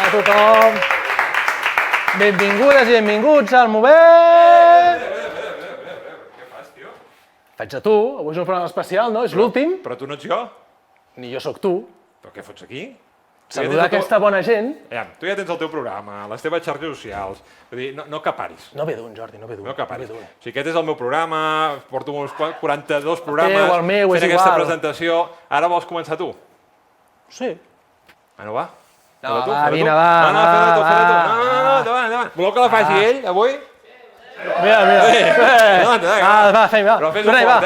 a tothom. Benvingudes i benvinguts al Movent. Què fas, tio? Faig de tu, avui és un programa especial, no? És l'últim. Però tu no ets jo? Ni jo sóc tu. Però què fots aquí? Saludar aquesta bona gent. Tu ja tens el teu programa, les teves xarxes socials. Vull dir, no caparis. No ve d'un, Jordi, no ve d'un. No caparis. O sigui, aquest és el meu programa, porto uns 42 programes el meu, és fent aquesta igual. presentació. Ara vols començar tu? Sí. Bueno, va. No, va, vine, va. No, fes-la tu. No, endavant. Voleu que la faci ell, avui? Mira. Va, fem, va. Però fes-ho fort,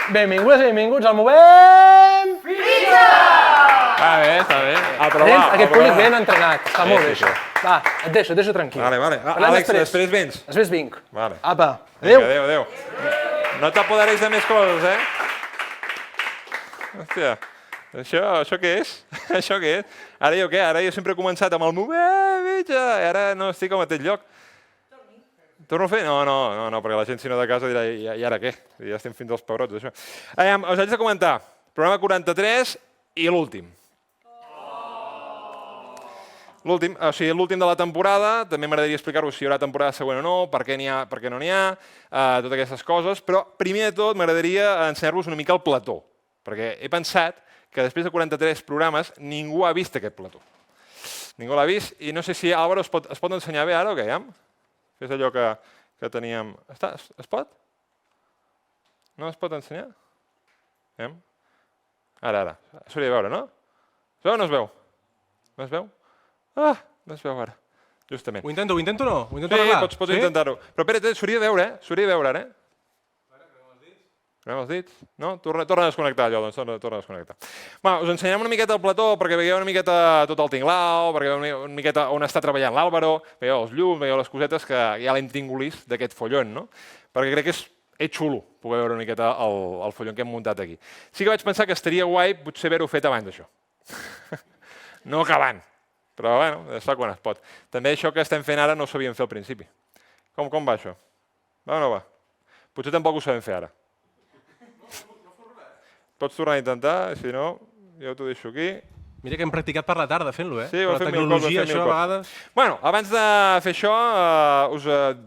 Benvingudes i benvinguts al Movent. Està bé. Aquest públic ben entrenat. Està molt bé, això. Va, et deixo tranquil. Vale. Àlex, després vens. Després vinc. Vale. Apa, adéu. Adéu. No t'apodereis de més coses, Hòstia, això què és? Això què és? Ara jo què? Ara jo sempre he començat amb el Movent, i ara no estic al mateix lloc. Torno a fer? No, perquè la gent si no de casa dirà, i ara què? Ja estem fins als pebrots, això. Us haig de comentar, programa 43 i l'últim. L'últim de la temporada, també m'agradaria explicar-vos si hi haurà temporada següent o no, per què n'hi ha, per què no n'hi ha, totes aquestes coses, però primer de tot m'agradaria ensenyar-vos una mica el plató, perquè he pensat que després de 43 programes ningú ha vist aquest plató. Ningú l'ha vist i no sé si Álvaro es pot ensenyar bé ara o què, és allò que teníem... Es pot? No es pot ensenyar? Ara. S'hauria de veure, no? Es veu o no es veu? No es veu? No es veu ara, justament. Ho intento o no? Ho intento arreglar? arreglar? Sí, pots intentar-ho. Però espera't, s'hauria de veure, S'hauria de veure ara, Cremem els dits? No? Torna a desconnectar allò, doncs torna a desconnectar. Us ensenyarem una miqueta el plató perquè veieu una miqueta tot el tinglao, perquè veieu una miqueta on està treballant l'Àlvaro, veieu els llums, veieu les cosetes que ja l'hem tingut d'aquest follon, no? Perquè crec que és xulo poder veure una miqueta el follon que hem muntat aquí. Sí que vaig pensar que estaria guai potser haver-ho fet abans d'això. No acabant, però bueno, es fa quan es pot. També això que estem fent ara no ho sabíem fer al principi. Com va això? Va o no va? Potser tampoc ho sabem fer ara. Pots tornar a intentar, si no, jo t'ho deixo aquí. Mira que hem practicat per la tarda fent-lo, Sí, ho la tecnologia, això a vegades... Bueno, abans de fer això, us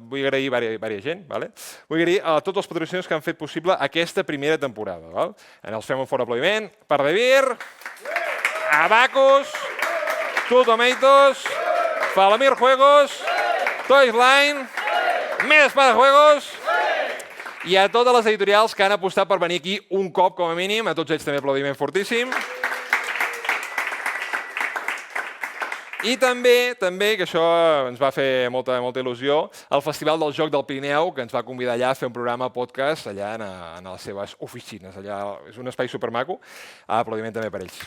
vull agrair diversa gent, ¿vale? Vull agrair a tots els patrocinadors que han fet possible aquesta primera temporada, ¿vale? Els fem un fort aplaudiment per Devir, Abacus, Two Tomatoes, Falamir Juegos, Toys Line, Més para Juegos, i a totes les editorials que han apostat per venir aquí un cop, com a mínim. A tots ells també aplaudiment fortíssim. I també, que això ens va fer molta il·lusió, el Festival del Joc del Pirineu, que ens va convidar allà a fer un programa podcast allà en les seves oficines. Allà és un espai supermaco. Aplaudiment també per ells.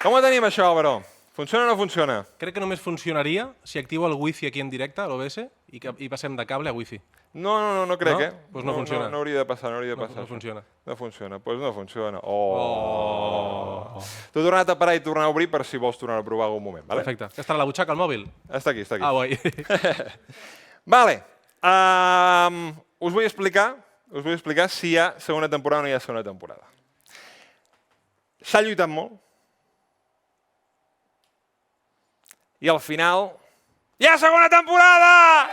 Com ho tenim, això, Álvaro? Funciona o no funciona? Crec que només funcionaria si activo el wifi aquí en directe, a l'OBS, i passem de cable a wifi. No crec, Doncs no funciona. No hauria de passar, No funciona. No funciona, doncs no funciona. T'ho he tornat a parar i tornar a obrir per si vols tornar a provar algun moment, vale? Perfecte. Que estarà a la butxaca, el mòbil? Està aquí. Guai. Vale. Us vull explicar si hi ha segona temporada o no hi ha segona temporada. S'ha lluitat molt. I al final, hi ha segona temporada!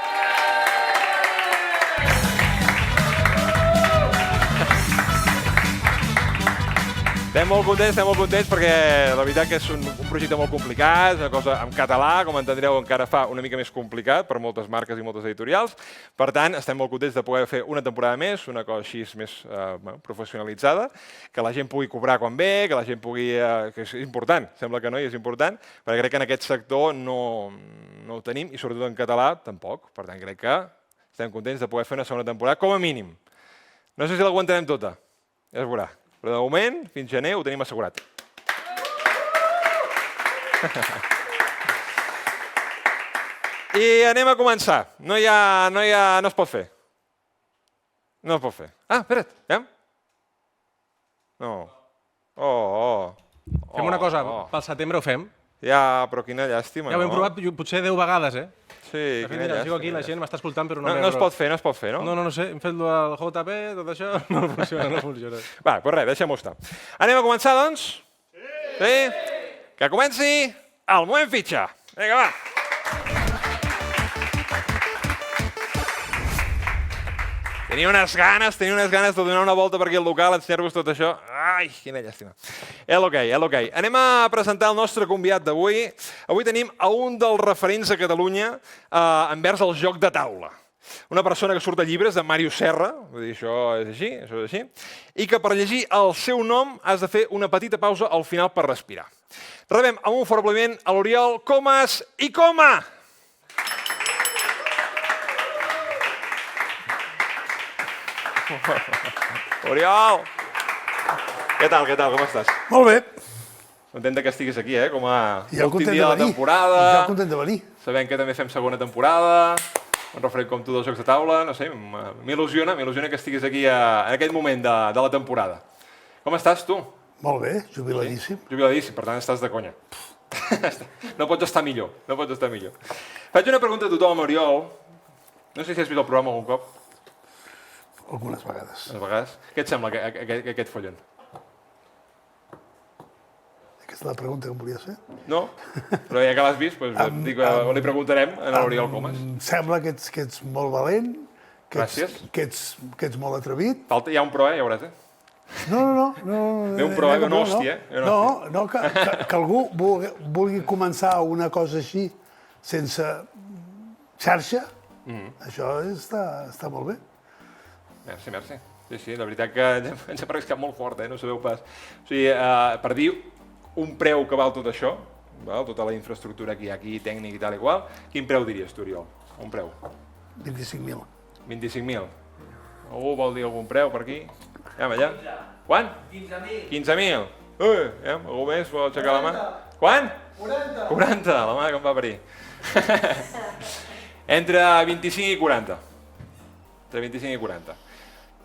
Estem molt contents perquè la veritat que és un projecte molt complicat, és una cosa en català, com entendreu encara fa una mica més complicat per moltes marques i moltes editorials. Per tant, estem molt contents de poder fer una temporada més, una cosa així més professionalitzada, que la gent pugui cobrar quan ve, que la gent pugui... que és important, sembla que no, i és important, perquè crec que en aquest sector no ho tenim, i sobretot en català tampoc. Per tant, crec que estem contents de poder fer una segona temporada, com a mínim. No sé si l'aguantarem tota, ja es veurà. Però de moment, fins gener, ho tenim assegurat. I anem a començar. No es pot fer. No es pot fer. Espera't, No. Fem una cosa, pel setembre ho fem. Ja, però quina llàstima, Ja ho hem provat potser 10 vegades, eh? Sí, De fet, quina mira, sigo llàstima. aquí, la gent m'està escoltant, però no No es pot fer, no? No sé, hem fet el JP, tot això, no funciona. Va, doncs res, deixem-ho estar. Anem a començar, doncs? Sí? Que comenci el moment fitxa. Vinga, va. Tenia unes ganes de donar una volta per aquí al local, ensenyar-vos tot això. Ai, quina llàstima. És ok. Anem a presentar el nostre convidat d'avui. Avui tenim a un dels referents a Catalunya envers el joc de taula. Una persona que surt a llibres de Màrius Serra, vull dir, això és així, i que per llegir el seu nom has de fer una petita pausa al final per respirar. Rebem amb un fort aplaudiment a l'Oriol Comas i Coma! Oriol! Què tal, com estàs? Molt bé. Content que estiguis aquí, com a Jo últim content dia de la de venir. temporada. Jo content de venir. Sabem que també fem segona temporada, un referent com tu dels jocs de taula, no sé, m'il·lusiona que estiguis aquí en aquest moment de la temporada. Com estàs, tu? Molt bé, jubiladíssim. Jubiladíssim, per tant estàs de conya. No pots estar millor. Faig una pregunta a tothom, Oriol. No sé si has vist el programa algun cop. Algunes vegades. A vegades. Què et sembla aquest follon? Aquesta és la pregunta que em volies fer. No? Però ja que l'has vist, li preguntarem a l'Oriol Comas. Em sembla que ets molt valent, Gràcies. que ets molt atrevit. Hi ha un pro, ja veuràs, No. Ve un pro, una hòstia. No, que algú vulgui començar una cosa així sense xarxa, això està molt bé. Merci. Sí, la veritat que ens hem arriscat molt fort, no sabeu pas. O sigui, per dir un preu que val tot això, tota la infraestructura que hi ha aquí, tècnic i tal i qual, quin preu diries tu, Oriol? Un preu? 25.000. 25.000. Algú vol dir algun preu per aquí? Allà. Quant? 15.000. Algú més vol aixecar la mà? Quant? 40, la mà que em va parir. Entre 25 i 40. Entre 25 i 40.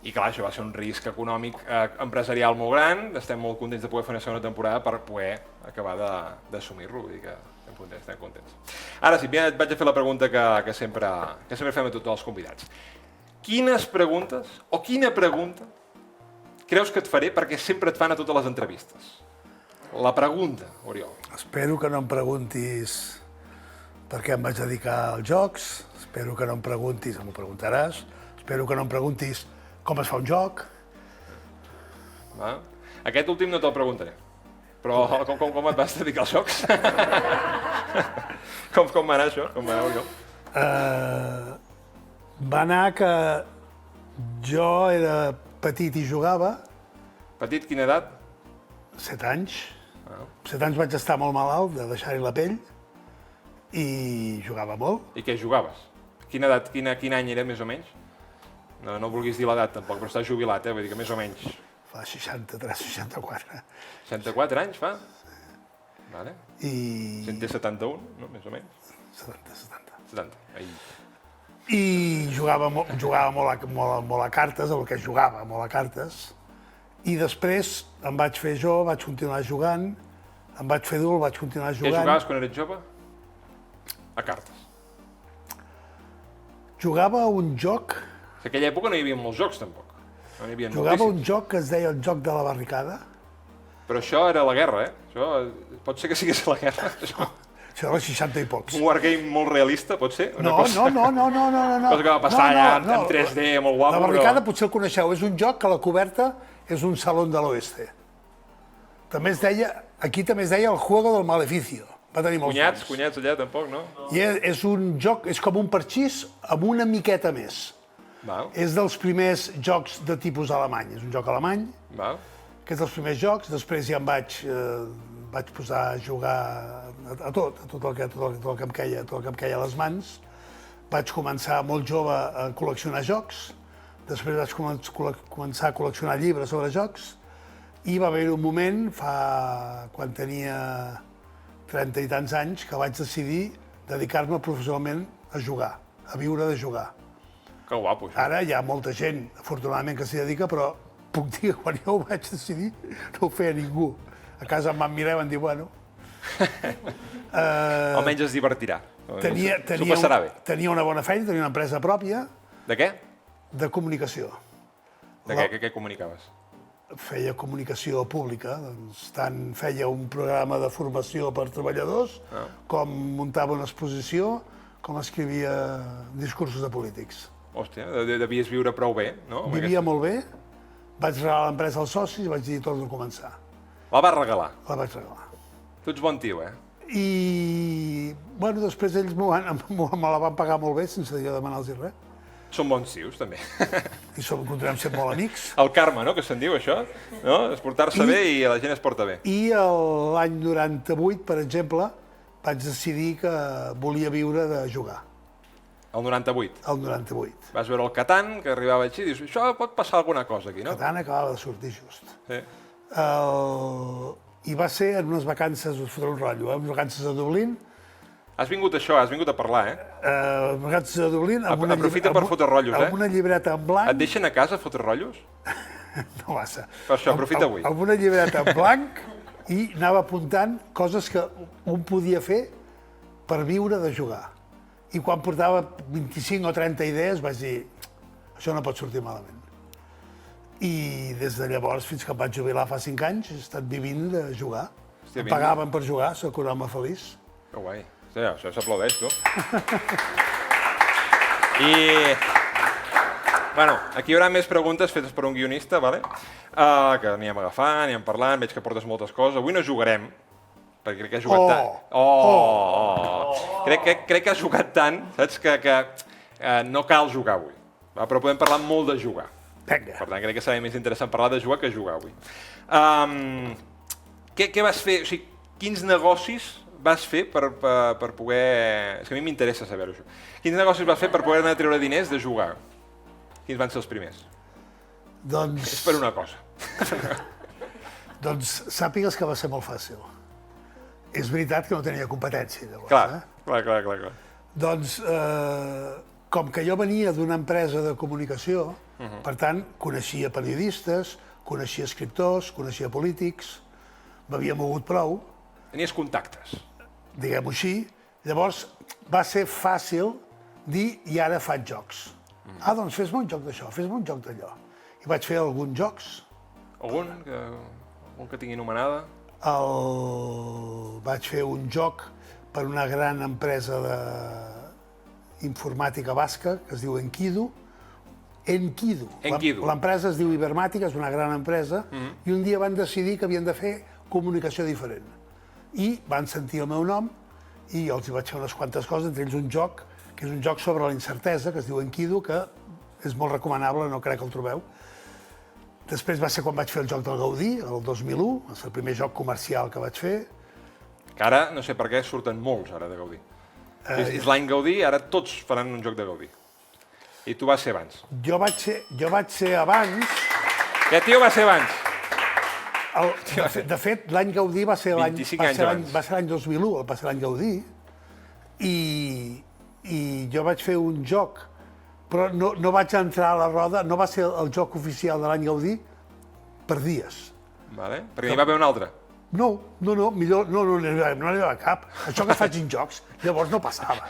I clar, això va ser un risc econòmic empresarial molt gran. Estem molt contents de poder fer una segona temporada per poder acabar d'assumir-lo. Vull dir que estem contents. Ara sí, et vaig a fer la pregunta que sempre fem a tots els convidats. Quines preguntes, o quina pregunta, creus que et faré perquè sempre et fan a totes les entrevistes? La pregunta, Oriol. Espero que no em preguntis per què em vaig dedicar als jocs, espero que no em preguntis, m'ho preguntaràs, espero que no em preguntis com es fa un joc. Aquest últim no te'l preguntaré, però com et vas dedicar als jocs? Com va anar això? Com va anar, Oriol? Va anar que jo era petit i jugava. Petit, quina edat? 7 anys. 7 anys vaig estar molt malalt de deixar-hi la pell i jugava molt. I què jugaves? Quina edat, quin any era, més o menys? No vulguis dir l'edat tampoc, però estàs jubilat, vull dir que més o menys. Fa 63, 64. 64 anys fa? Vale. I... Si en té 71, no? Més o menys? 70. 70. Ai. I jugava molt a cartes, el que jugava, molt a cartes. I després em vaig fer jo, vaig continuar jugant, em vaig fer adult, vaig continuar jugant. Què jugaves quan eres jove? A cartes. Jugava a un joc... En aquella època no hi havia molts jocs, tampoc. No hi havia Jugava a moltíssims. un joc que es deia el joc de la barricada. Però això era la guerra, Això pot ser que sigués la guerra. Això era 60 i pocs. Un wargame molt realista, pot ser? No. Cosa que va passar allà en 3D, molt guapo. La barricada potser el coneixeu, és un joc que la coberta és un salón de l'oeste. També es deia, aquí també es deia el juego del maleficio. Va tenir molts noms. Cunyats allà tampoc, no? I és un joc, és com un parxís amb una miqueta més. Val. És dels primers jocs de tipus alemany, és un joc alemany, Val. que és dels primers jocs, després ja em vaig posar a jugar a tot el que em queia a les mans. Vaig començar molt jove a col·leccionar jocs, després vaig començar a col·leccionar llibres sobre jocs, i va haver un moment, quan tenia 30 i tants anys, que vaig decidir dedicar-me professionalment a jugar, a viure de jugar. Que guapo, això. Ara hi ha molta gent, afortunadament, que s'hi dedica, però puc dir que quan jo ho vaig decidir no ho feia ningú. A casa em van mirar i van dir, bueno, Almenys es divertirà. S'ho passarà bé. Tenia una bona feina, tenia una empresa pròpia De què? de comunicació. De què comunicaves? Feia comunicació pública, doncs tant feia un programa de formació per treballadors, com muntava una exposició, com escrivia discursos de polítics. Hòstia, devies viure prou bé, no? Vivia molt bé, vaig regalar l'empresa als socis i vaig dir torno a començar. La vas regalar. La vaig regalar. Tu ets bon tio, I, bueno, després ells me la van pagar molt bé sense jo demanar-los res. Són bons tios, també. I continuem sent molt amics. El karma, no?, que se'n diu, això. No? És portar-se bé i la gent es porta bé. I l'any 98, per exemple, vaig decidir que volia viure de jugar. El 98. El 98. Vas veure el Catan, que arribava així, i dius, això pot passar alguna cosa aquí, no? Catan acabava de sortir just. Sí. I va ser en unes vacances, us fotré un rotllo, unes vacances a Dublín. Has vingut a parlar, Vacances a Dublín... Aprofita per fotre rotllos, Amb una llibreta en blanc... Et deixen a casa fotre rotllos? No massa. Per això, aprofita avui. Amb una llibreta en blanc i anava apuntant coses que un podia fer per viure de jugar. I quan portava 25 o 30 idees vaig dir, això no pot sortir malament. I des de llavors, fins que em vaig jubilar fa 5 anys, he estat vivint de jugar. Em pagaven per jugar, soc un home feliç. Que guai. Sí, això s'aplaudeix, tu. I... Bueno, aquí hi haurà més preguntes fetes per un guionista, vale? Que anirem agafant, anirem parlant, veig que portes moltes coses. Avui no jugarem, perquè crec que has jugat tant. Crec que has jugat tant, saps, que no cal jugar avui. Però podem parlar molt de jugar. Vinga. Per tant, crec que serà més interessant parlar de jugar que jugar avui. Què vas fer? O sigui, quins negocis vas fer per poder... És que a mi m'interessa saber-ho, això. Quins negocis vas fer per poder anar a treure diners de jugar? Quins van ser els primers? Doncs... És per una cosa. Doncs sàpigues que va ser molt fàcil. És veritat que no tenia competència, llavors. Clar. Doncs, com que jo venia d'una empresa de comunicació, per tant, coneixia periodistes, coneixia escriptors, coneixia polítics, m'havia mogut prou. Tenies contactes. Diguem-ho així. Llavors, va ser fàcil dir, i ara faig jocs. Doncs fes-me un joc d'això, fes-me un joc d'allò. I vaig fer alguns jocs. Algun que tingui anomenada? Vaig fer un joc per una gran empresa d'informàtica basca, que es diu Enkidu. L'empresa es diu Ibermàtica, és una gran empresa, i un dia van decidir que havien de fer comunicació diferent. I van sentir el meu nom i jo els hi vaig fer unes quantes coses, entre ells un joc, que és un joc sobre la incertesa, que es diu Enkidu, que és molt recomanable, no crec que el trobeu. Després va ser quan vaig fer el joc del Gaudí, el 2001, és el primer joc comercial que vaig fer. Que ara, no sé per què, surten molts ara de Gaudí. És l'any Gaudí, ara tots faran un joc de Gaudí. I tu vas ser abans. Jo vaig ser abans... Aquest tio va ser abans. De fet, l'any Gaudí va ser l'any 25 anys abans. Va ser l'any 2001, va ser l'any Gaudí, i jo vaig fer un joc, però no vaig entrar a la roda, no va ser el joc oficial de l'any Gaudí per dies. Vale. Perquè n'hi va haver un altre. No, millor no n'hi havia cap. Això que faig en jocs, llavors no passava.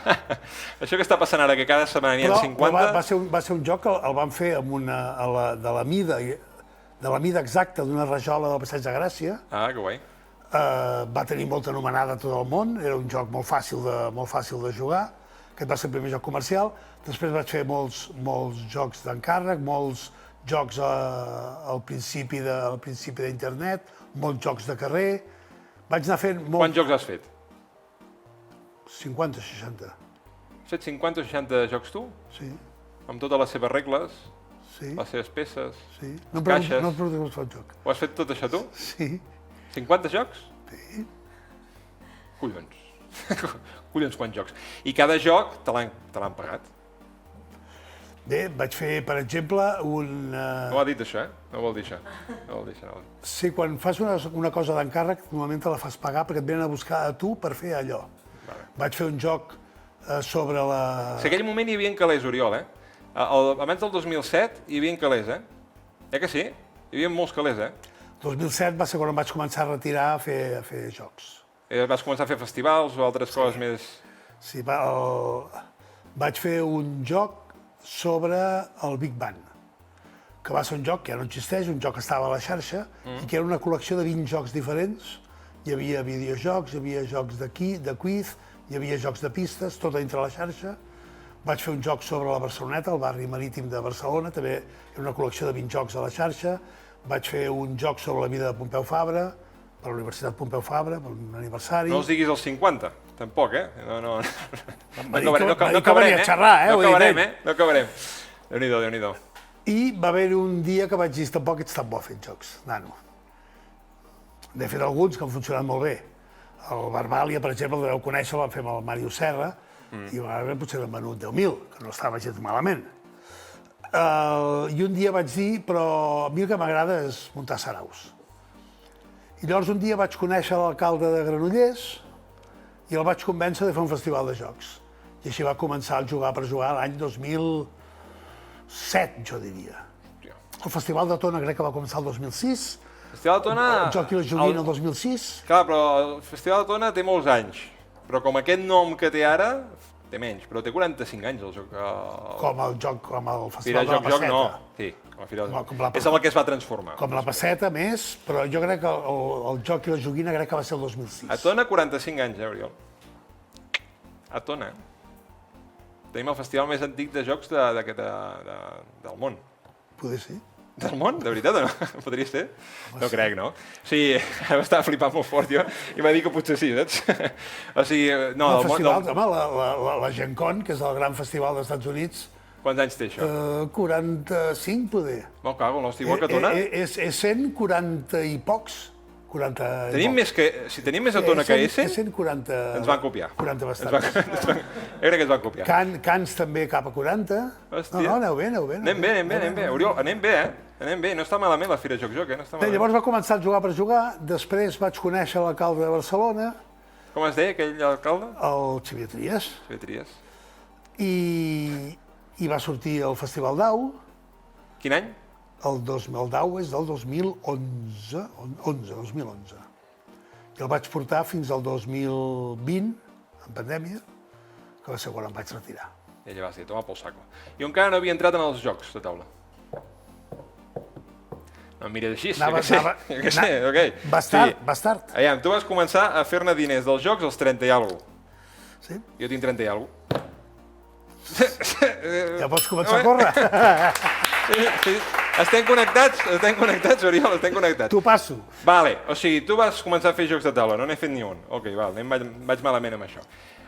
Això que està passant ara, que cada setmana n'hi ha 50... Però va ser un joc que el van fer de la mida exacta d'una rajola del Passeig de Gràcia. Que guai. Va tenir molta anomenada a tot el món, era un joc molt fàcil de jugar, aquest va ser el primer joc comercial. Després vaig fer molts jocs d'encàrrec, molts jocs al principi d'internet, molts jocs de carrer. Vaig anar fent... Quants jocs has fet? 50 o 60. Has fet 50 o 60 jocs tu? Sí. Amb totes les seves regles? Sí. Les seves peces? Sí. Caixes? No em preguntis com es fa el joc. Ho has fet tot això tu? Sí. 50 jocs? Sí. Collons. Collons, quants jocs. I cada joc te l'han pagat? Bé, vaig fer, per exemple, No ho ha dit, això, No vol dir això. Sí, quan fas una cosa d'encàrrec, normalment te la fas pagar perquè et venen a buscar a tu per fer allò. Vale. Vaig fer un joc sobre la... En aquell moment hi havia calés, Oriol, Abans del 2007 hi havia calés, que sí? Hi havia molts calés, 2007 va ser quan em vaig començar a retirar a fer jocs. Vas començar a fer festivals o altres coses més... Sí, vaig fer un joc sobre el Big Bang, que va ser un joc que ja no existeix, un joc que estava a la xarxa, i que era una col·lecció de 20 jocs diferents. Hi havia videojocs, hi havia jocs de quiz, hi havia jocs de pistes, tot dintre la xarxa. Vaig fer un joc sobre la Barceloneta, el barri marítim de Barcelona, també era una col·lecció de 20 jocs a la xarxa. Vaig fer un joc sobre la vida de Pompeu Fabra, per la Universitat Pompeu Fabra, per un aniversari. No els diguis els 50, tampoc, eh? No acabarem, eh? No acabarem, eh? No acabarem. Déu-n'hi-do, Déu-n'hi-do. I va haver un dia que vaig dir, tampoc ets tan bo fent jocs, nano. N'he fet alguns que han funcionat molt bé. El Barbàlia, per exemple, el deveu conèixer, el vam fer amb el Màrius Serra, i potser n'han venut 10.000, que no estava gens malament. I un dia vaig dir, però a mi el que m'agrada és muntar saraus. I llavors un dia vaig conèixer l'alcalde de Granollers i el vaig convèncer de fer un festival de jocs. I així va començar el Jugar per Jugar l'any 2007, jo diria. El Festival de Tona crec que va començar el 2006, Festival de Tona... el Joc i la Joguina el 2006. Clar, però el Festival de Tona té molts anys. Però com aquest nom que té ara, té menys. Però té 45 anys el joc. Com el Festival de la Passeta. No, sí, com la Fira de Joc. És el que es va transformar. Com la Passeta, més, però jo crec que el Joc i la Joguina crec que va ser el 2006. A Tona, 45 anys, Oriol. A Tona. Tenim el festival més antic de jocs del món. Poder ser. Del món? De veritat o no? Podria ser? No crec, no? O sigui, estava flipant molt fort jo i va dir que potser sí, saps? O sigui, no, el festival, home, la Gen Con, que és el gran festival dels Estats Units... Quants anys té això? 45, poder. Me'l cago, no, estic igual que Tona. És 140 i pocs. 40 tenim més que... Si tenim més a Tona que S... És 140... Ens van copiar. 40 bastants. Jo crec que ens van copiar. Cans també cap a 40. Hòstia. No, aneu bé. Anem bé. Oriol, anem bé, eh? Anem bé, no està malament la Fira Joc, eh? No està malament. Llavors va començar a Jugar per Jugar, després vaig conèixer l'alcalde de Barcelona. Com es deia aquell alcalde? El Xavier Trias. Xavier Trias. I va sortir el Festival DAU. Quin any? El DAU és del 2011. I el vaig portar fins al 2020, en pandèmia, que va ser quan em vaig retirar. I ella va ser, toma pel saco. Jo encara no havia entrat en els jocs de taula. No em mires així, jo què sé, ok. Vas tard. Aviam, tu vas començar a fer-ne diners dels jocs als 30 i alguna cosa. Sí? Jo tinc 30 i alguna cosa. Ja pots començar a córrer. Sí. Estem connectats, Oriol, estem connectats. T'ho passo. Vale, o sigui, tu vas començar a fer jocs de taula, no n'he fet ni un. Ok, vaig malament amb això.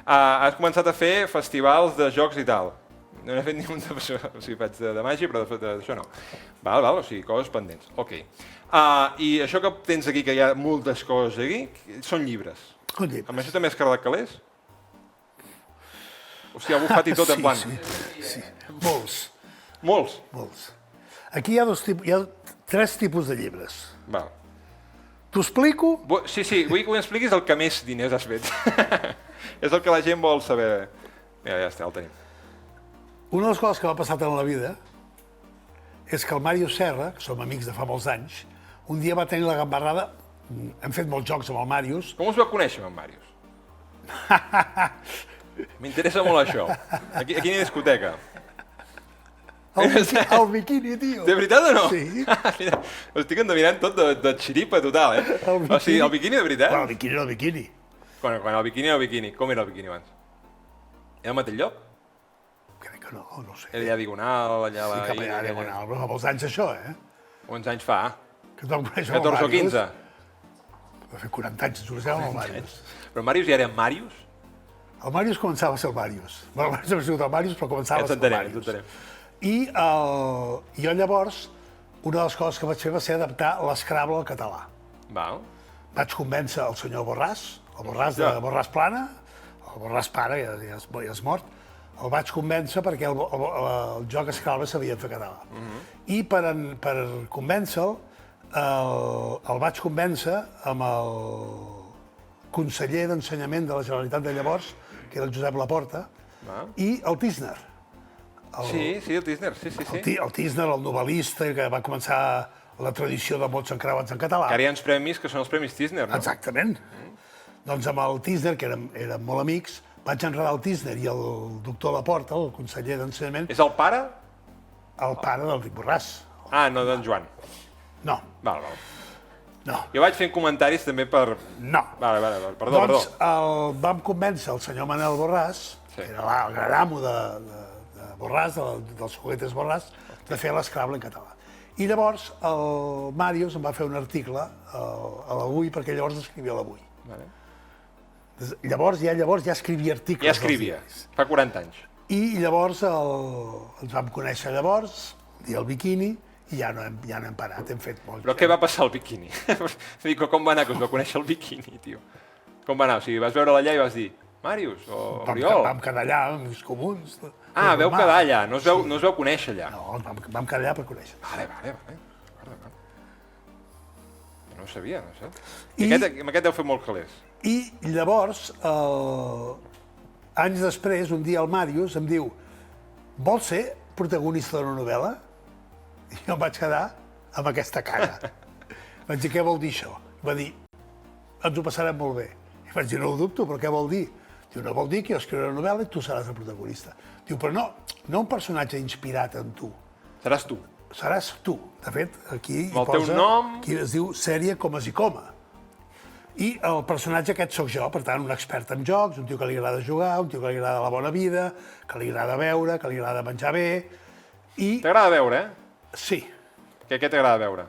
Has començat a fer festivals de jocs i tal. No n'he fet ni un o sigui, faig de màgia, però d'això no. Val, o sigui, coses pendents. Ok. I això que tens aquí, que hi ha moltes coses aquí, són llibres. Són llibres. Amb això també has cardat calés? O sigui, ha bufat i tot en plan. Sí. Molts. Molts? Aquí hi ha 3 tipus de llibres. Val. T'ho explico? Sí, vull que m'expliquis el que més diners has fet. És el que la gent vol saber. Mira, ja està, el tenim. Una de les coses que m'ha passat en la vida és que el Màrius Serra, que som amics de fa molts anys, un dia va tenir la gambarrada, hem fet molts jocs amb el Màrius. Com us va conèixer amb en Màrius? M'interessa molt això. A quina discoteca? El biquini, tio. De veritat o no? Sí. Ho estic endevinant tot de xiripa total, eh? O sigui, el biquini de veritat? Bueno, el biquini era el biquini. Quan el biquini era el biquini. Com era el biquini abans? Era al mateix lloc? Crec que no sé. Era allà Diagonal, allà... Sí, cap allà Diagonal, però fa molts anys això, eh? Quants anys fa? Que et vam conèixer amb el 14 o 15? Va fer 40 anys, ens coneixem amb el Màrius. Però Màrius ja era Màrius? El Màrius començava a ser el Màrius. Bueno, abans hem sigut el Màrius, però començava a ser el Màrius. I jo llavors, una de les coses que vaig fer va ser adaptar l'Scrabble al català. Val. Vaig convèncer el senyor Borràs, el Borràs de Borràs Plana, el Borràs pare, ja és mort, el vaig convèncer perquè el joc Scrabble s'havia de fer català. I per convèncer-lo, el vaig convèncer amb el conseller d'Ensenyament de la Generalitat de llavors, que era el Josep Laporta, i el Tisner. Sí, el Tisner, sí. El Tisner, el novel·lista, que va començar la tradició de mots encreuats en català. Que ara hi ha uns premis que són els Premis Tisner, no? Exactament. Doncs amb el Tisner, que érem molt amics, vaig enredar el Tisner i el doctor Laporta, el conseller d'Ensenyament, És el pare? el pare del Ric Borràs. Ah, no, d'en Joan. No, Val. no, Jo vaig fent comentaris també per... no. Vale, perdó. Doncs vam convèncer el senyor Manel Borràs, que era el gran amo de Borràs, dels juguetes Borràs, de fer l'Scrabble en català. I llavors el Màrius em va fer un article a l'Avui, perquè llavors escrivia a l'Avui. Vale. Llavors ja escrivia articles. Ja escrivia, fa 40 anys. I llavors ens vam conèixer llavors, un dia al biquini, i ja no hem parat, hem fet molt. Però què va passar al biquini? Dic, com va anar que us va conèixer el biquini, tio? Com va anar? O sigui, vas veure allà i vas dir, Màrius o Oriol? Vam quedar allà, amics comuns. Ah, veu quedar allà, no us veu conèixer allà. No, vam quedar allà per conèixer. Vale. No ho sabia, no sé. I amb aquest deu fer molt calés. I llavors, anys després, un dia el Màrius em diu, vols ser protagonista d'una novel·la? I jo em vaig quedar amb aquesta cara. Vaig dir, què vol dir això? Va dir, ens ho passarem molt bé. I vaig dir, no ho dubto, però què vol dir? Diu, no vol dir que jo escriuré una novel·la i tu seràs el protagonista. Diu, però no un personatge inspirat en tu. Seràs tu. Seràs tu. De fet, aquí hi Amb el teu posa, nom. aquí es diu sèrie Comes i Coma. I el personatge aquest sóc jo, per tant, un expert en jocs, un tio que li agrada jugar, un tio que li agrada la bona vida, que li agrada beure, que li agrada menjar bé, i... T'agrada veure, eh? Sí. Què t'agrada veure?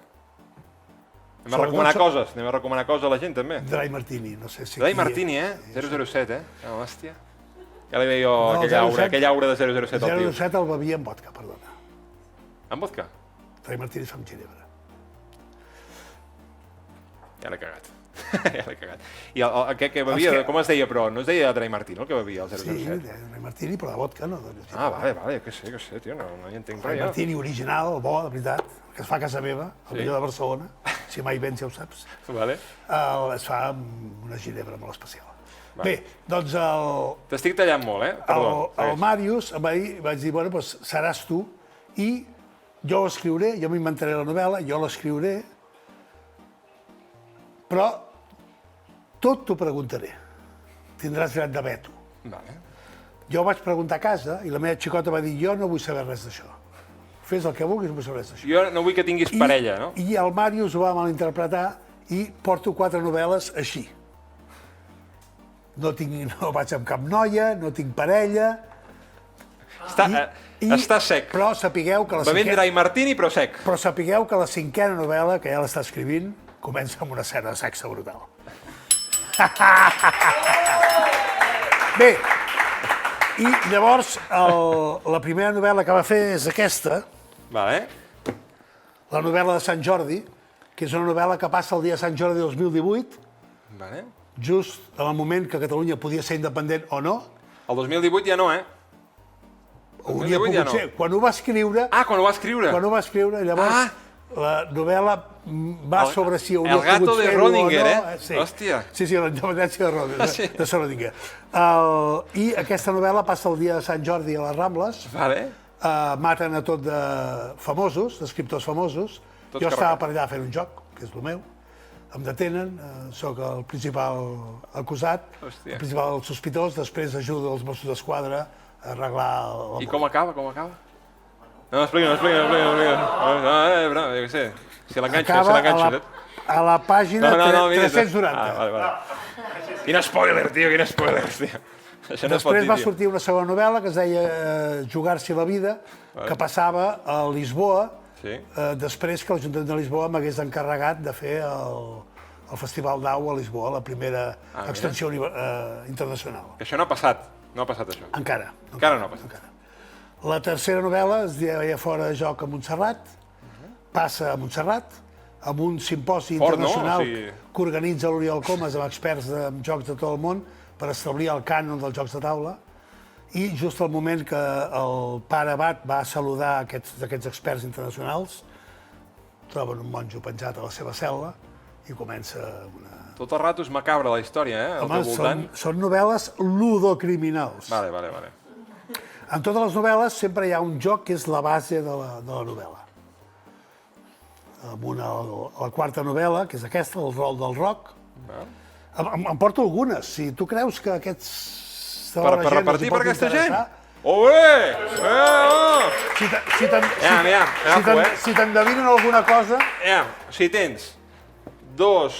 Anem a recomanar coses a la gent, també. Dry Martini, no sé si... Dry Martini, eh? 007, eh? Oh, hòstia. Ja li deia jo aquell aura de 007 al tio. 007 el bevia amb vodka, perdona. Amb vodka? Dry Martini es fa amb ginebra. Ja l'he cagat. Ja l'he cagat. I què bevia? Com es deia, però? No es deia Dry Martini, el que bevia, el 007? Sí, Dry Martini, però de vodka, no? Ah, vale, què sé, tio, no hi entenc res, Dry Martini original, el bo, de veritat, que es fa a casa meva, al millor de Barcelona, si mai vens ja ho saps. Vale. Es fa amb una ginebra molt especial. Bé, doncs T'estic tallant molt, eh? Perdó. el Màrius em va dir, vaig dir, bueno, doncs seràs tu, i jo ho escriuré, jo m'inventaré la novel·la, jo l'escriuré, però tot t'ho preguntaré. Tindràs dret de veto. Vale. Jo vaig preguntar a casa i la meva xicota va dir, jo no vull saber res d'això. Fes el que vulguis, no vull saber res d'això. Jo no vull que tinguis parella, no? I el Màrius ho va malinterpretar i porto 4 novel·les així. No vaig amb cap noia, no tinc parella... Està sec. Però sapigueu que Bevent Dry Martini, però sec. Però sapigueu que la 5a novel·la, que ja l'està escrivint, comença amb una escena de sexe brutal. Bé, i llavors la primera novel·la que va fer és aquesta, Vale. la novel·la de Sant Jordi, que és una novel·la que passa el dia de Sant Jordi 2018, Vale. just en el moment que Catalunya podia ser independent o no. El 2018 ja no, eh? Hauria 2018 ja pogut no. ser. Quan ho va escriure, Ah, quan ho va escriure. llavors la novel·la va sobre si hauria El gato pogut de fer-ho o Schrödinger, no. eh? Hòstia. Sí, la independència de Schrödinger. I aquesta novel·la passa el dia de Sant Jordi a les Rambles, Vale. maten a tot de famosos, d'escriptors famosos. Tots Jo estava carregats. per allà fent un joc, que és el meu. Em detenen, sóc el principal acusat, Hòstia. el principal sospitós, després ajudo els Mossos d'Esquadra a arreglar el... I com acaba? No, explica. No, jo què sé. Si l'enganxo. A la pàgina 390. Vale. Quin spoiler, tio, tio. Això no es pot Després dir, va tio. sortir una segona novel·la que es deia Jugar-s'hi la vida, que passava a Lisboa, després que l'Ajuntament de Lisboa m'hagués encarregat de fer el Festival d'Au a Lisboa, la primera extensió internacional. Que això no ha passat. No ha passat, això. Encara. Encara no ha passat. La tercera novel·la es deia Fora de joc a Montserrat, passa a Montserrat, amb un simposi internacional que organitza l'Oriol Comas amb experts en jocs de tot el món per establir el cànon dels jocs de taula. I just al moment que el pare abat va saludar aquests experts internacionals, troben un monjo penjat a la seva cel·la i comença una... Tot el rato és macabra la història, eh? Home, són novel·les ludocriminals. Vale. En totes les novel·les sempre hi ha un joc que és la base de la novel·la. A la quarta novel·la, que és aquesta, El rol del rock, Em porto algunes. Si tu creus que aquests... Per repartir per aquesta gent? Olé! Si t'endevinen alguna cosa... Si tens 2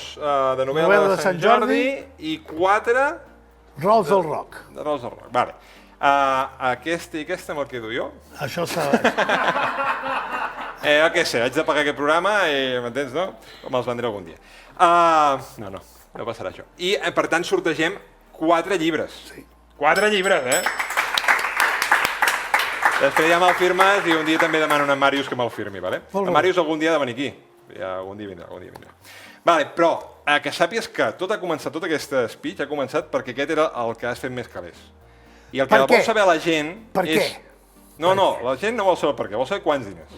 de novel·la de Sant Jordi i 4 Rolls del Rock. de Rolls del Rock. Vale. Aquesta i aquesta me'l quedo jo. Això s'ha... Jo què sé, haig de pagar aquest programa i m'entens, no? Me'ls vendré algun dia. No passarà això. I per tant sortegem 4 llibres. Sí. 4 llibres, Després ja me'l firmes i un dia també demano a en Màrius que me'l firmi, vale? En Màrius algun dia ha de venir aquí. Ja, algun dia vindrà. Vale, però que sàpies que tot ha començat, tot aquest speech ha començat perquè aquest era el que has fet més calés. I el que vol saber la gent és... Per què? No, la gent no vol saber per què, vol saber quants diners.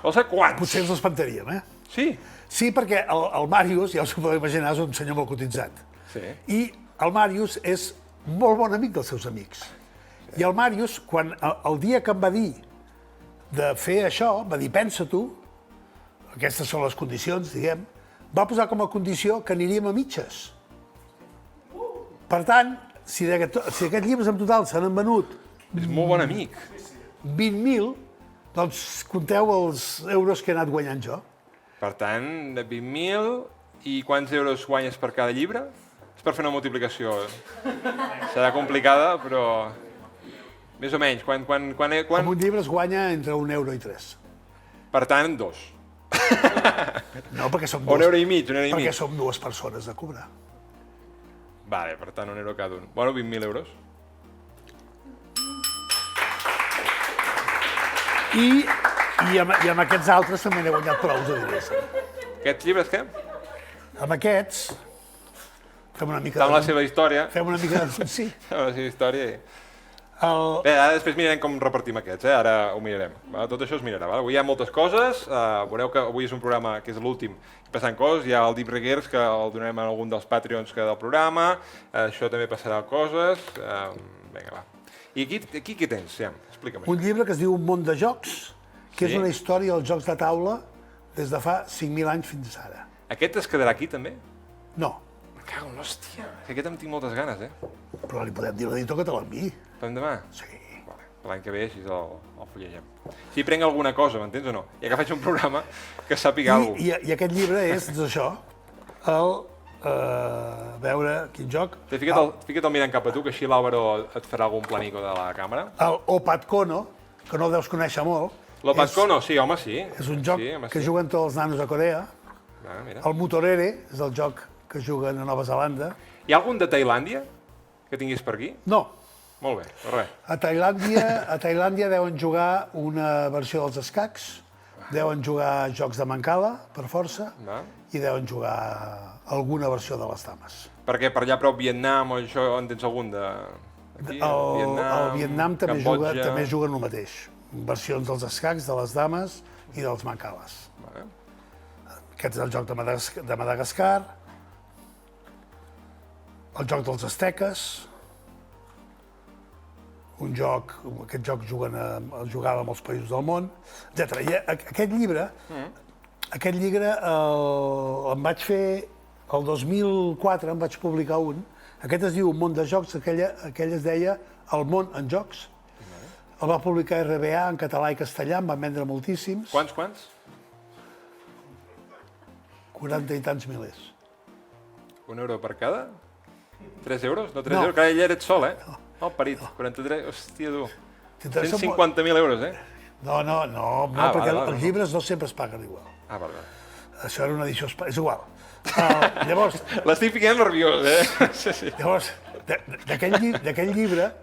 Vol saber quants. Potser ens l'espantaríem, Sí. Sí, perquè el Màrius, ja us ho podeu imaginar, és un senyor molt cotitzat. Sí. I el Màrius és molt bon amic dels seus amics. I el Màrius, quan el dia que em va dir de fer això, va dir, pensa-t'ho, aquestes són les condicions, diguem, va posar com a condició que aniríem a mitges. Per tant, si aquests llibres en total se n'han venut... És molt bon amic. 20.000, doncs compteu els euros que he anat guanyant jo. Per tant, de 20.000 i quants euros guanyes per cada llibre? És per fer una multiplicació. Serà complicada, però... Més o menys, quan... Amb un llibre es guanya entre 1 euro i 3. Per tant, 2. No, perquè som O 1 euro i mig, 1 euro i mig. Perquè som 2 persones de cobrar. Vale, per tant, 1 euro cada un. Bueno, 20.000 euros. I amb aquests altres també n'he guanyat prou de diners. Aquests llibres, què? Amb aquests fem una mica Amb la seva història. Fem una mica de... Sí. Amb la seva història i... Bé, ara després mirarem com repartim aquests, ara ho mirarem. Tot això es mirarà. Avui hi ha moltes coses, veureu que avui és un programa que és l'últim passant coses, hi ha el Deep Regears que el donarem a algun dels Patreons del programa, això també passarà coses, vinga, va. I aquí què tens, Sam? Explica'm. Un llibre que es diu Un món de jocs, que és una història dels jocs de taula des de fa 5.000 anys fins ara. Aquest es quedarà aquí també? No. Me cago en l'hòstia, aquest em tinc moltes ganes, Però li podem dir a l'editor que te l'enviï. Fem demà? Sí. L'any que ve així el fullegem. Si prenc alguna cosa, m'entens o no? Ja que faig un programa que sàpiga alguna cosa. I aquest llibre és, doncs això, a veure quin joc. Fica't el mirant cap a tu, que així l'Àlvaro et farà algun planico de la càmera. El Opatcono, que no el deus conèixer molt. L'Opatcono, sí, home, sí. És un joc que juguen tots els nanos a Corea. El Motorere és el joc que juguen a Nova Zelanda. Hi ha algun de Tailàndia que tinguis per aquí? No. Molt bé, res. A Tailàndia deuen jugar una versió dels escacs, deuen jugar jocs de mancala, per força, i deuen jugar alguna versió de les dames. Perquè per allà prop Vietnam o això en tens algun de... El Vietnam també juguen el mateix. Versions dels escacs, de les dames i dels mancales. Aquest és el joc de Madagascar, el joc dels asteques, aquest joc el jugava a molts països del món, etc. I aquest llibre em vaig fer, el 2004 em vaig publicar un, aquest es diu Un món de jocs, aquell es deia El món en jocs. El va publicar RBA en català i castellà, en van vendre moltíssims. Quants? 40 i tants milers. 1 euro per cada? 3 euros? No, 3 euros, cada ella eres sol, Oh, parit, 43, hòstia, tu. 150.000 euros, No, perquè els llibres no sempre es paguen igual. Vale. Això era una edició... És igual. Llavors... L'estic ficant nerviós, Sí. Llavors, d'aquell llibre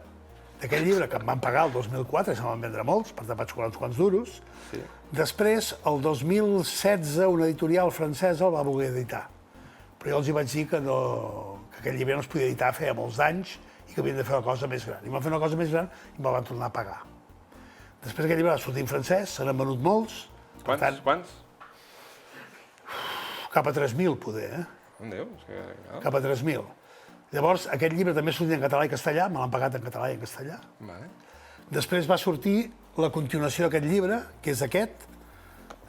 que em van pagar el 2004, i se'n van vendre molts, per tant vaig cobrar uns quants duros, després, el 2016, una editorial francesa el va voler editar. Però jo els hi vaig dir que aquell llibre no es podia editar feia molts anys i que havien de fer una cosa més gran. I van fer una cosa més gran i me'l van tornar a pagar. Després aquest llibre va sortir en francès, se n'han venut molts. Quants? Cap a 3.000, poder, On diu? Cap a 3.000. Llavors, aquest llibre també sortia en català i castellà, me l'han pagat en català i en castellà. Després va sortir la continuació d'aquest llibre, que és aquest.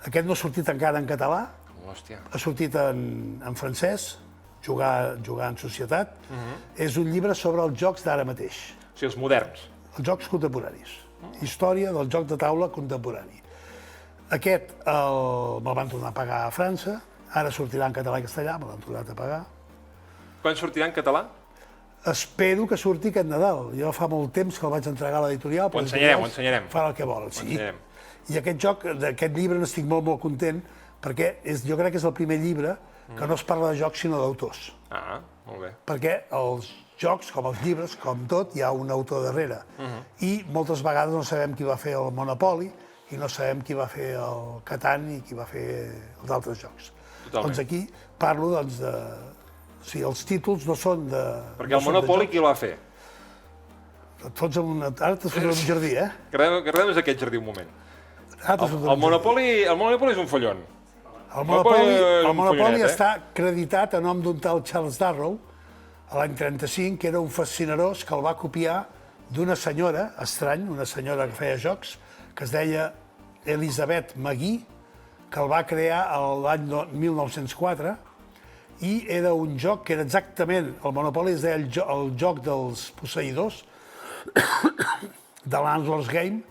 Aquest no ha sortit encara en català, Hòstia. Ha sortit en francès, jugar en societat. És un llibre sobre els jocs d'ara mateix, O sigui, els moderns. els jocs contemporanis. Història del joc de taula contemporani. Aquest me'l van tornar a pagar a França, ara sortirà en català i castellà, me l'han tornat a pagar. Quan sortirà en català? Espero que surti aquest Nadal. Jo fa molt temps que el vaig entregar a l'editorial. Ho ensenyarem. Fan el que volen, sí. ensenyarem. I aquest joc, d'aquest llibre, n'estic molt, molt content, perquè jo crec que és el primer llibre que no es parla de jocs, sinó d'autors. Ah, molt bé. Perquè els jocs, com els llibres, com tot, hi ha un autor darrere. I moltes vegades no sabem qui va fer el Monopoly i no sabem qui va fer el Catan i qui va fer els altres jocs. Totalment. Doncs aquí parlo de... O sigui, els títols no són de... Perquè el Monopoly qui el va fer? Et fots en una... Ara t'has fotut en un jardí, eh? Agradem aquest jardí un moment. Ara t'has fotut en El un jardí. Monopoly és un follon. El Monopoly és un Monopoly follonet, està acreditat a nom d'un tal Charles Darrow, a l'any 35, que era un fascinerós que el va copiar d'una senyora, estrany, una senyora que feia jocs, que es deia Elizabeth Magui, que el va crear l'any 1904, i era un joc que era exactament, el Monopoly es deia el joc dels posseïdors, de l'Antlers Game,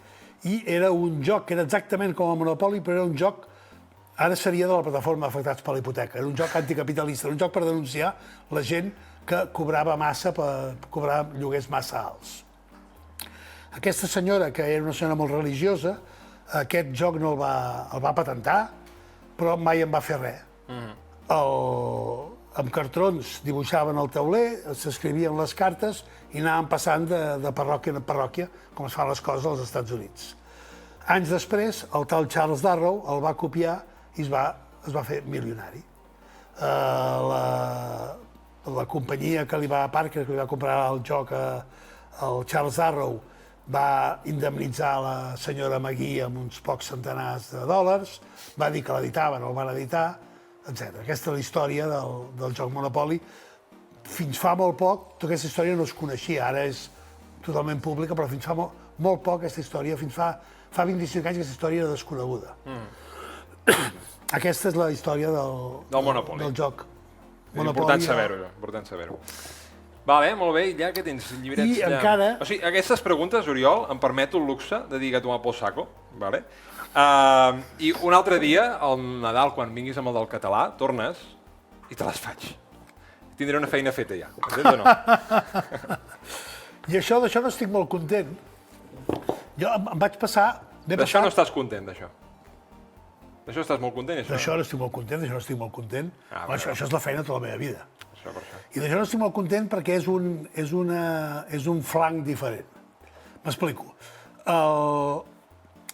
i era un joc que era exactament com el Monopoly, però era un joc, ara seria de la plataforma Afectats per la Hipoteca, era un joc anticapitalista, era un joc per denunciar la gent que cobrava massa, per cobrar lloguers massa alts. Aquesta senyora, que era una senyora molt religiosa, aquest joc no el va patentar, però mai en va fer res. Amb cartrons dibuixaven el tauler, s'escrivien les cartes i anaven passant de parròquia en parròquia, com es fan les coses als Estats Units. Anys després, el tal Charles Darrow el va copiar i es va fer milionari. La companyia que li va a Parker, que li va comprar el joc al Charles Darrow, va indemnitzar la senyora Magui amb uns pocs centenars de dòlars, va dir que l'editaven, el van editar, etc. Aquesta és la història del joc Monopoly. Fins fa molt poc, tota aquesta història no es coneixia, ara és totalment pública, però fins fa molt poc aquesta història, fins fa 25 anys aquesta història era desconeguda. Aquesta és la història del Monopoly. Del joc. Important saber-ho. Vale, molt bé, ja que tens llibrets... I encara... O sigui, aquestes preguntes, Oriol, em permeto el luxe de dir que tomar pel saco, vale? I un altre dia, al Nadal, quan vinguis amb el del català, tornes i te les faig. Tindré una feina feta ja, entens o no? I d'això no estic molt content. Jo em vaig passar... D'això no estàs content, d'això? D'això estàs molt content, això? D'això no estic molt content, d'això no estic molt content. Això és la feina tota la meva vida. Això per això. I d'això no estic molt content perquè és un flanc diferent. M'explico.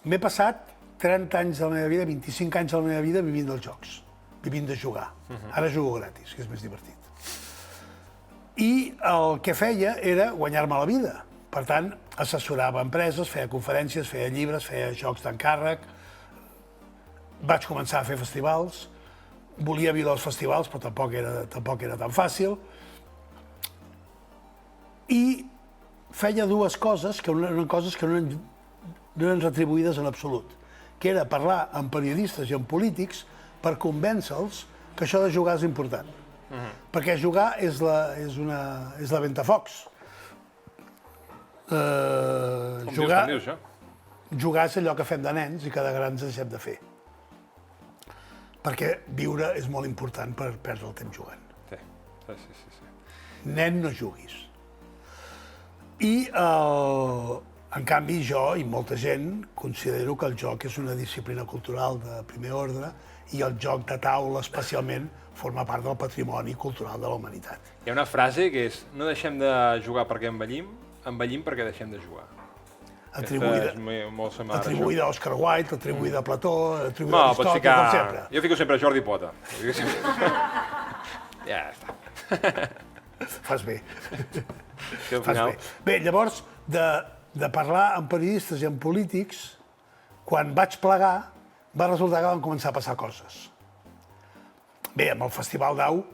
M'he passat 30 anys de la meva vida, 25 anys de la meva vida vivint dels jocs, vivint de jugar. Ara jugo gratis, que és més divertit. I el que feia era guanyar-me la vida. Per tant, assessorava empreses, feia conferències, feia llibres, feia jocs d'encàrrec. Vaig començar a fer festivals. Volia viure als festivals, però tampoc era tan fàcil. I feia dues coses que eren coses que no eren retribuïdes en absolut, que era parlar amb periodistes i amb polítics per convèncer-los que això de jugar és important. Perquè jugar és la ventafocs. Jugar és allò que fem de nens i que de grans deixem de fer. Perquè viure és molt important per perdre el temps jugant. Sí. Nen, no juguis. I, en canvi, jo i molta gent considero que el joc és una disciplina cultural de primer ordre i el joc de taula, especialment, forma part del patrimoni cultural de la humanitat. Hi ha una frase que és: no deixem de jugar perquè envellim perquè deixem de jugar. Atribuïda a Oscar Wilde, atribuïda a Plató, atribuïda a Aristòtil, com sempre. Jo fico sempre Jordi Pota. Ja està. Fas bé. Bé, llavors, de parlar amb periodistes i amb polítics, quan vaig plegar, va resultar que van començar a passar coses. Bé, amb el Festival d'Au,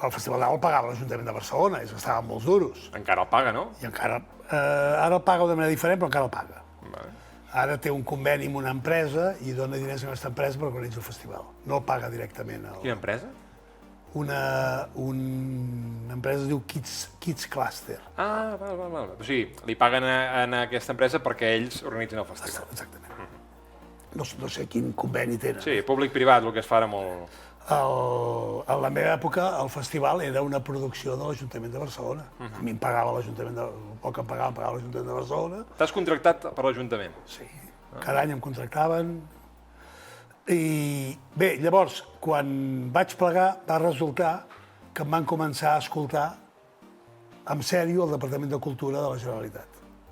el Festival d'Au el pagava l'Ajuntament de Barcelona, i estaven molts duros. Encara el paga, no? I encara... Ara el paga de manera diferent, però encara el paga. Ara té un conveni amb una empresa i dona diners a aquesta empresa per organitzar el festival. No el paga directament. Quina empresa? Una empresa es diu Kids Cluster. Ah, val. O sigui, li paguen a aquesta empresa perquè ells organitzen el festival. Exactament. No sé quin conveni tenen. Sí, públic-privat, el que es fa ara molt... A la meva època, el festival era una producció de l'Ajuntament de Barcelona. A mi em pagava l'Ajuntament el poc que em pagava l'Ajuntament de Barcelona. T'has contractat per l'Ajuntament? Sí, cada any em contractaven. I bé, llavors, quan vaig plegar, va resultar que em van començar a escoltar en sèrio el Departament de Cultura de la Generalitat.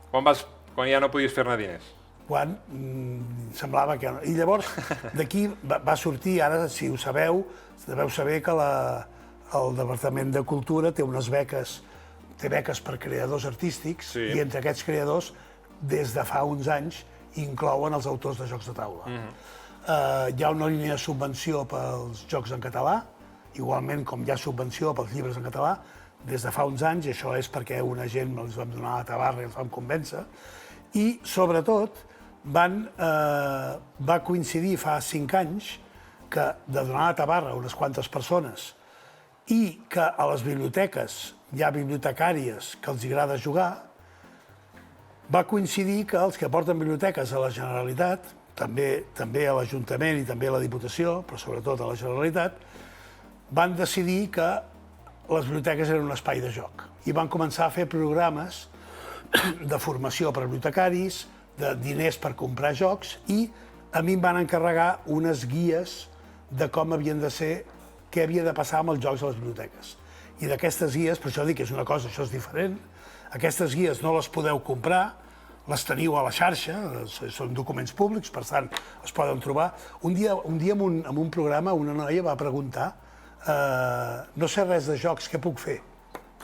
Quan ja no podies fer-ne diners? Quan semblava que... I llavors, d'aquí va sortir, ara, si ho sabeu, deveu saber que el Departament de Cultura té unes beques, té beques per creadors artístics, i entre aquests creadors, des de fa uns anys, inclouen els autors de jocs de taula. Hi ha una línia de subvenció pels jocs en català, igualment com hi ha subvenció pels llibres en català, des de fa uns anys, i això és perquè una gent els vam donar a la tabarra i els vam convèncer, i, sobretot, va coincidir fa 5 anys que de donar a la tabarra unes quantes persones i que a les biblioteques hi ha bibliotecàries que els agrada jugar, va coincidir que els que porten biblioteques a la Generalitat, també a l'Ajuntament i també a la Diputació, però sobretot a la Generalitat, van decidir que les biblioteques eren un espai de joc i van començar a fer programes de formació per a bibliotecaris, de diners per comprar jocs, i a mi em van encarregar unes guies de com havien de ser, què havia de passar amb els jocs a les biblioteques. I d'aquestes guies, per això dic que és una cosa, això és diferent, aquestes guies no les podeu comprar, les teniu a la xarxa, són documents públics, per tant, es poden trobar. Un dia en un programa una noia va preguntar no sé res de jocs, què puc fer?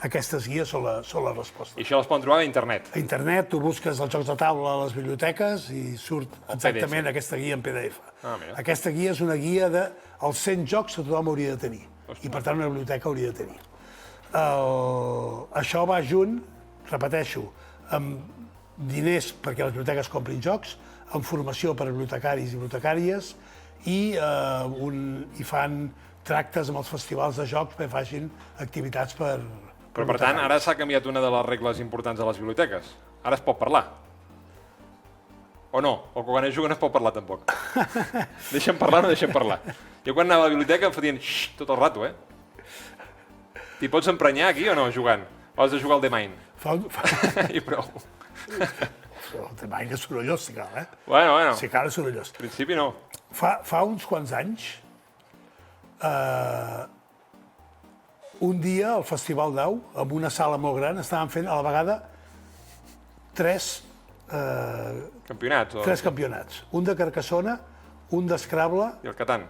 Aquestes guies són la resposta. I això les poden trobar a internet? A internet, tu busques els jocs de taula a les biblioteques i surt exactament aquesta guia en PDF. Aquesta guia és una guia dels 100 jocs que tothom hauria de tenir i, per tant, una biblioteca hauria de tenir. Això va junt, repeteixo, amb diners perquè les biblioteques comprin jocs, amb formació per a bibliotecaris i bibliotecàries i fan tractes amb els festivals de jocs perquè facin activitats per... Però, per tant, ara s'ha canviat una de les regles importants de les biblioteques. Ara es pot parlar. O no? O quan es juguen es pot parlar, tampoc. Deixen parlar o no deixen parlar? Jo quan anava a la biblioteca em fotien xxxt tot el rato, T'hi pots emprenyar aquí o no, jugant? O has de jugar al The Mind? I prou. El The Mind és sorollós, si cal, Bueno. Si cal, és sorollós. En principi no. Fa uns quants anys, un dia al Festival d'Au, en una sala molt gran, estaven fent a la vegada tres campionats. Un de Carcassona, un d'Escrable I el Catan.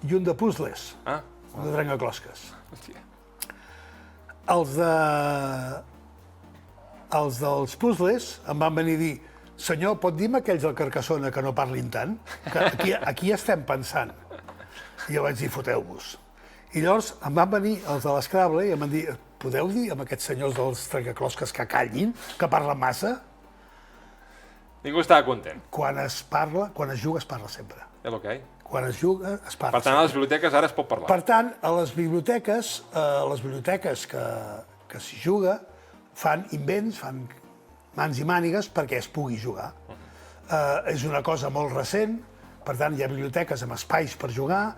i un de puzzles, un de trencaclosques. Hòstia. Els dels puzzles em van venir a dir senyor, pot dir-me aquells del Carcassona que no parlin tant? Que aquí estem pensant. I jo vaig dir, foteu-vos. I llavors em van venir els de l'Escrable i em van dir, podeu dir amb aquests senyors dels trencaclosques que callin, que parlen massa? Ningú estava content. Quan es juga, es parla sempre. És el que hi ha. Quan es juga, es parla. Per tant, a les biblioteques ara es pot parlar. Per tant, a les biblioteques que s'hi juga, fan invents, fan mans i mànigues perquè es pugui jugar. És una cosa molt recent, per tant, hi ha biblioteques amb espais per jugar,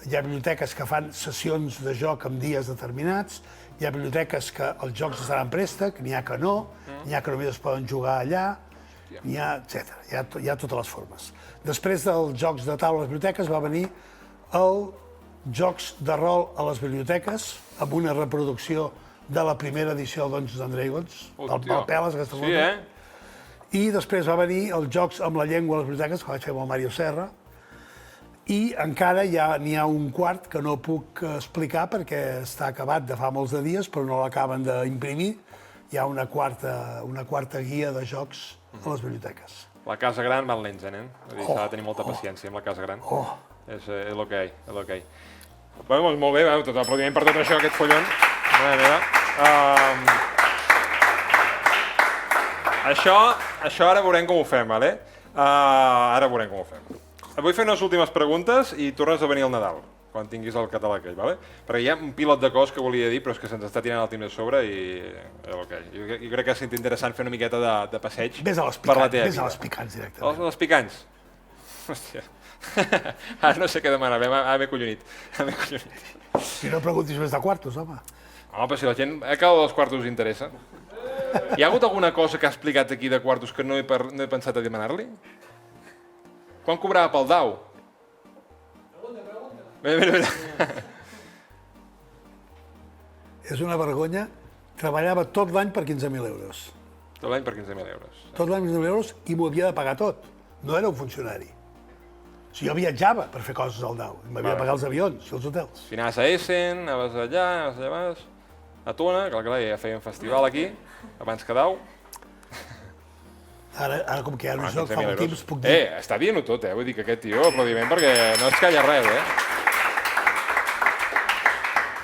hi ha biblioteques que fan sessions de joc en dies determinats, hi ha biblioteques que els jocs estan en préstec, n'hi ha que no, n'hi ha que només es poden jugar allà, n'hi ha, etc. Hi ha totes les formes. Després dels jocs de taula a les biblioteques va venir els jocs de rol a les biblioteques, amb una reproducció de la primera edició del Dungeons and Dragons, del Palpeles, aquesta forma. I després va venir els jocs amb la llengua a les biblioteques, que vaig fer amb el Mario Serra, i encara n'hi ha un quart que no puc explicar perquè està acabat de fa molts de dies, però no l'acaben d'imprimir. Hi ha una quarta guia de jocs a les biblioteques. La casa gran van lents, nen? S'ha de tenir molta paciència amb la casa gran. És el que hi ha. Bueno, doncs molt bé, tot aplaudiment per tot això, aquest follon. Mare meva. Això ara veurem com ho fem, vale? Ara veurem com ho fem. Et vull fer unes últimes preguntes i tornes a venir al Nadal, quan tinguis el català aquell, vale? Perquè hi ha un pilot de cos que volia dir, però és que se'ns està tirant el temps de sobre i... Okay. Jo crec que ha sigut interessant fer una miqueta de passeig per la teva vida. Vés a les picants directament. Les picants? Hòstia. Ara no sé què demanar, m'he collonit. Si no preguntis més de quartos, home. Home, però si la gent a cada dels quartos us interessa. Hi ha hagut alguna cosa que ha explicat aquí de quartos que no he pensat a demanar-li? Quan cobrava pel dau? Mira. És una vergonya. Treballava tot l'any per 15.000 euros. Tot l'any per 15.000 euros. Tot l'any per 15.000 euros i m'ho havia de pagar tot. No era un funcionari. O sigui, jo viatjava per fer coses al Dau. M'havia de pagar els avions i els hotels. Si anaves a Essen, anaves allà, a Tona, clar, ja feia un festival aquí, abans que Dau. Ara com que ja no soc, fa un temps puc dir... Està dient-ho tot, vull dir que aquest tio, aplaudiment, perquè no es calla res,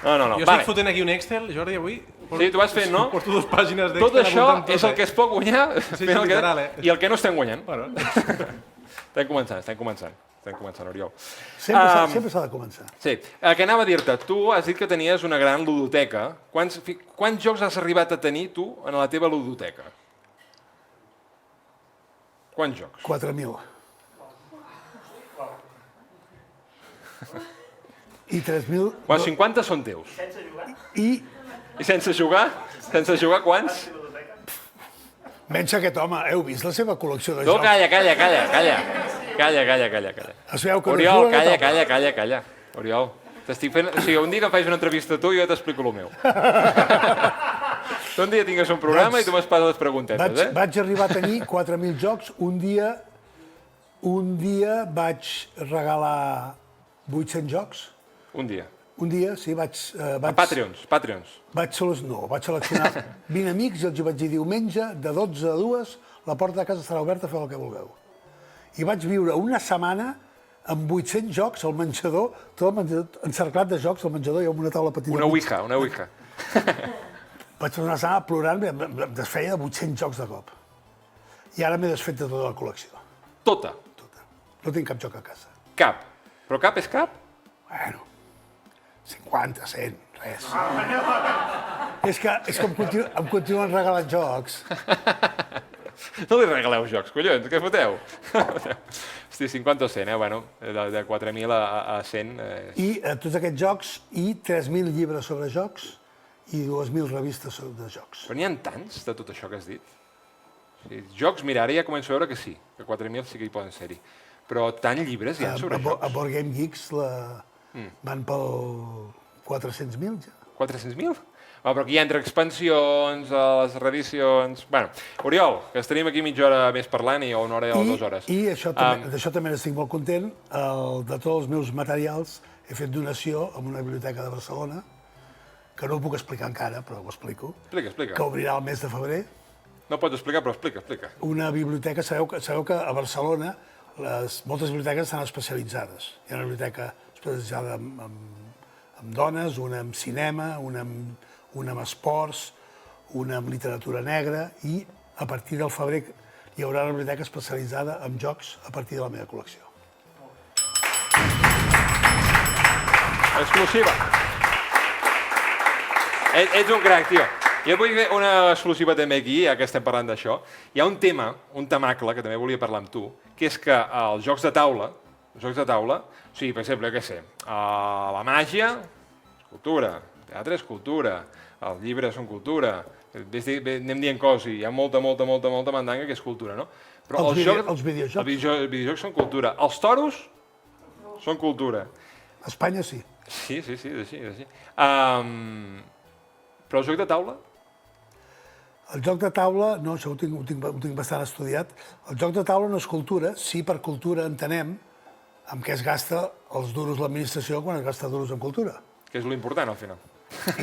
No. Jo estic fotent aquí un Excel, Jordi, avui. Sí, tu vas fent, no? Porto 2 pàgines d'Excel. Tot això és el que es pot guanyar i el que no estem guanyant. Estem començant, Oriol. Sempre s'ha de començar. Sí, que anava a dir-te, tu has dit que tenies una gran ludoteca. Quants jocs has arribat a tenir tu en la teva ludoteca? Quants jocs? 4.000. I 3.000... Quan 50 són teus. Sense jugar? I sense jugar? Sense jugar quants? Menys aquest home, heu vist la seva col·lecció de No, jocs? calla. Es veu que Oriol, no juga calla. Oriol, t'estic fent... O sigui, un dia que faig una entrevista a tu, jo t'explico el meu. Tu un dia tingues un programa i tu m'espasses les preguntetes, Vaig arribar a tenir 4.000 jocs. Un dia vaig regalar 800 jocs. Un dia. Un dia, sí, vaig... Patreons. Vaig seleccionar 20 amics i els vaig dir diumenge, de 12 a 2, la porta de casa estarà oberta, feu el que vulgueu. I vaig viure una setmana amb 800 jocs al menjador, tot encerclat de jocs al menjador i amb una taula petita. Una ouija. Vaig passar una setmana plorant, em desfeia de 800 jocs de cop. I ara m'he desfet de tota la col·lecció. Tota? No tinc cap joc a casa. Cap? Però cap és cap? Bueno, 50, 100, res. És que em continuen regalant jocs. No li regaleu jocs, collons, què foteu? Hosti, 50 o 100, bueno, de 4.000 a 100. I tots aquests jocs i 3.000 llibres sobre jocs i 2.000 revistes de jocs. Però n'hi ha tants de tot això que has dit? Jocs, mira, ara ja començo a veure que sí, que 4.000 sí que hi poden ser-hi. Però tant llibres hi ha sobre jocs? A Board Game Geeks van pel 400.000 ja. 400.000? Però aquí hi ha entre expansions, les reedicions... Bueno, Oriol, que estaríem aquí mitja hora més parlant o una hora o 2 hores. I d'això també n'estic molt content. De tots els meus materials he fet donació a una biblioteca de Barcelona, que no ho puc explicar encara, però ho explico. Explica. Que obrirà el mes de febrer. No pots explicar, però explica. Una biblioteca, sabeu que a Barcelona moltes biblioteques estan especialitzades. Hi ha una biblioteca especialitzada en dones, una en cinema, una en esports, una en literatura negra i a partir del febrer hi haurà una biblioteca especialitzada en jocs a partir de la meva col·lecció. Exclusiva. Ets un crac, tio. Jo vull fer una exclusiva també aquí, ja que estem parlant d'això. Hi ha un tema, un temacle, que també volia parlar amb tu, que és que els jocs de taula, o sigui, per exemple, què sé, la màgia és cultura, el teatre és cultura, els llibres són cultura, anem dient coses i hi ha molta mandanga que és cultura, no? Però els videojocs? Els videojocs són cultura. Els toros són cultura. A Espanya sí. Sí, és així. Però el joc de taula? El joc de taula, no, això ho tinc bastant estudiat. El joc de taula no és cultura, sí per cultura entenem amb què es gasta els duros l'administració quan es gasta duros en cultura. Que és l'important, al final.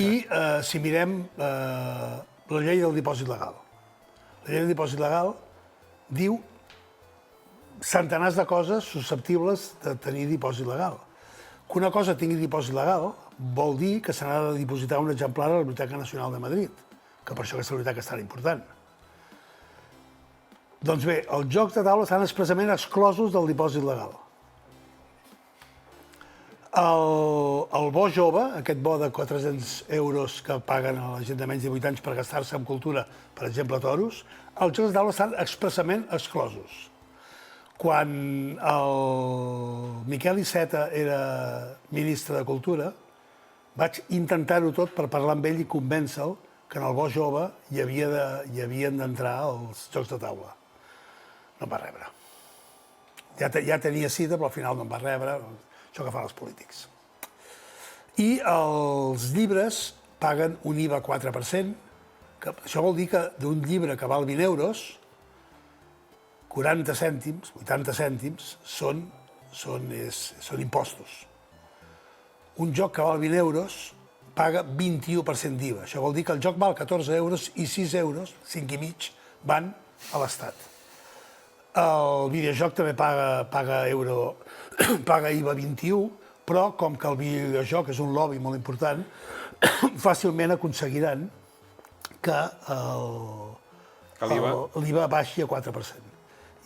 I si mirem la llei del dipòsit legal. La llei del dipòsit legal diu centenars de coses susceptibles de tenir dipòsit legal. Que una cosa tingui dipòsit legal vol dir que se n'ha de dipositar un exemplar a la Biblioteca Nacional de Madrid, que per això aquesta biblioteca és tan important. Doncs bé, els jocs de taula estan expressament exclosos del dipòsit legal. El bo jove, aquest bo de 400 euros que paguen a la gent de menys de 8 anys per gastar-se en cultura, per exemple, toros, els jocs de taula estan expressament exclosos. Quan el Miquel Iceta era ministre de Cultura, vaig intentar-ho tot per parlar amb ell i convèncer-lo que en el bo jove hi havien d'entrar els jocs de taula. No em va rebre. Ja tenia cita, però al final no em va rebre. Això que fan els polítics. I els llibres paguen un IVA 4%, que això vol dir que d'un llibre que val 20 euros, 40 cèntims, 80 cèntims, són impostos. Un joc que val 20 euros paga 21% d'IVA. Això vol dir que el joc val 14 euros i 6 euros, 5 i mig, van a l'Estat. El videojoc també paga IVA 21, però com que el videojoc és un lobby molt important, fàcilment aconseguiran que l'IVA baixi a 4%.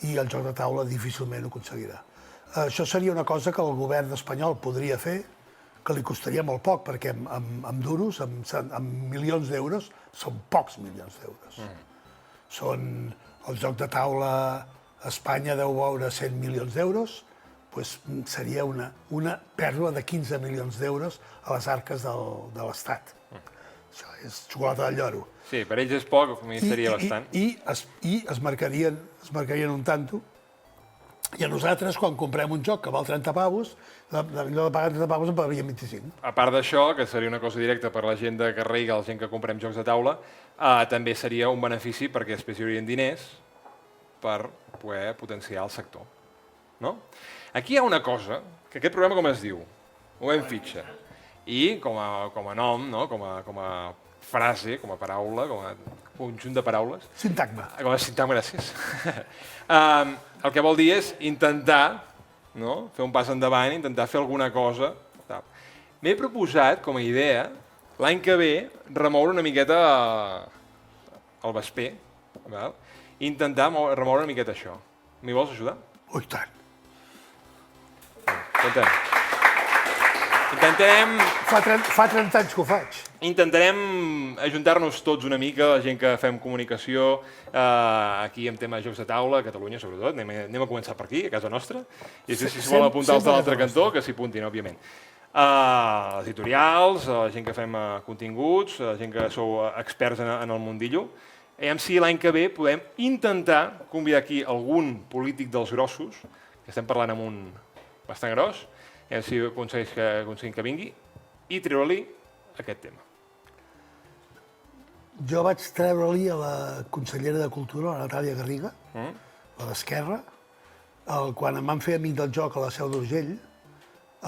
I el joc de taula difícilment ho aconseguirà. Això seria una cosa que el govern espanyol podria fer, que li costaria molt poc, perquè amb duros, amb milions d'euros, són pocs milions d'euros. El joc de taula a Espanya deu veure 100 milions d'euros, doncs seria una pèrdua de 15 milions d'euros a les arques de l'Estat. Això és xocolata del lloro. Sí, per ells és poc, a mi seria bastant. I es marcarien un tanto. I a nosaltres, quan comprem un joc que val 30 pavos, en lloc de pagar 30 pavos en pagaríem 25. A part d'això, que seria una cosa directa per la gent de carrer i la gent que comprem jocs de taula, també seria un benefici perquè després hi haurien diners per poder potenciar el sector. No? Aquí hi ha una cosa, que aquest programa com es diu? Ho vam fitxa. I com a nom, no? com a frase, com a paraula, com a conjunt de paraules... Sintagma. Com a sintagma, gràcies. El que vol dir és intentar, no? Fer un pas endavant, intentar fer alguna cosa. M'he proposat, com a idea, l'any que ve, remoure una miqueta el vesper, val? I intentar remoure una miqueta això. M'hi vols ajudar? Oh, i tant. Intentarem... Fa 30 anys que ho faig. Intentarem ajuntar-nos tots una mica, la gent que fem comunicació aquí en tema de jocs de taula, a Catalunya sobretot. Anem a començar per aquí, a casa nostra. I si es vol apuntar els de l'altre cantó, que s'hi apuntin, òbviament. Els editorials, la gent que fem continguts, la gent que sou experts en el mundillo. Aviam si l'any que ve podem intentar convidar aquí algun polític dels grossos, que estem parlant amb un bastant gros, i si aconseguim que vingui, i treure-li aquest tema. Jo vaig treure-li a la consellera de Cultura, la Natàlia Garriga, la d'Esquerra, quan em van fer amic del joc a la Seu d'Urgell,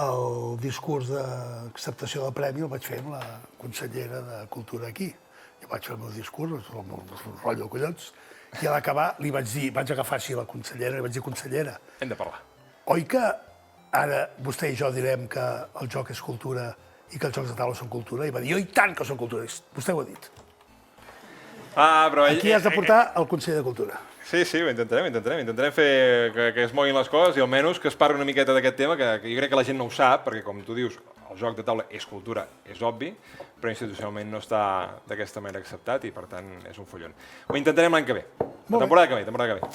el discurs d'acceptació del premi el vaig fer amb la consellera de Cultura aquí. Jo vaig fer el meu discurs, el meu rotllo de collons, i a l'acabar li vaig dir, vaig agafar així la consellera, li vaig dir, consellera, hem de parlar. Oi que ara vostè i jo direm que el joc és cultura i que els jocs de taula són cultura? I va dir, i tant que són cultura, vostè ho ha dit. Aquí has de portar el conseller de Cultura. Sí, ho intentarem fer que es moguin les coses i almenys que es parli una miqueta d'aquest tema, que jo crec que la gent no ho sap, perquè com tu dius, el joc de taula és cultura, és obvi, però institucionalment no està d'aquesta manera acceptat i per tant és un follon. Ho intentarem l'any que ve, la temporada que ve.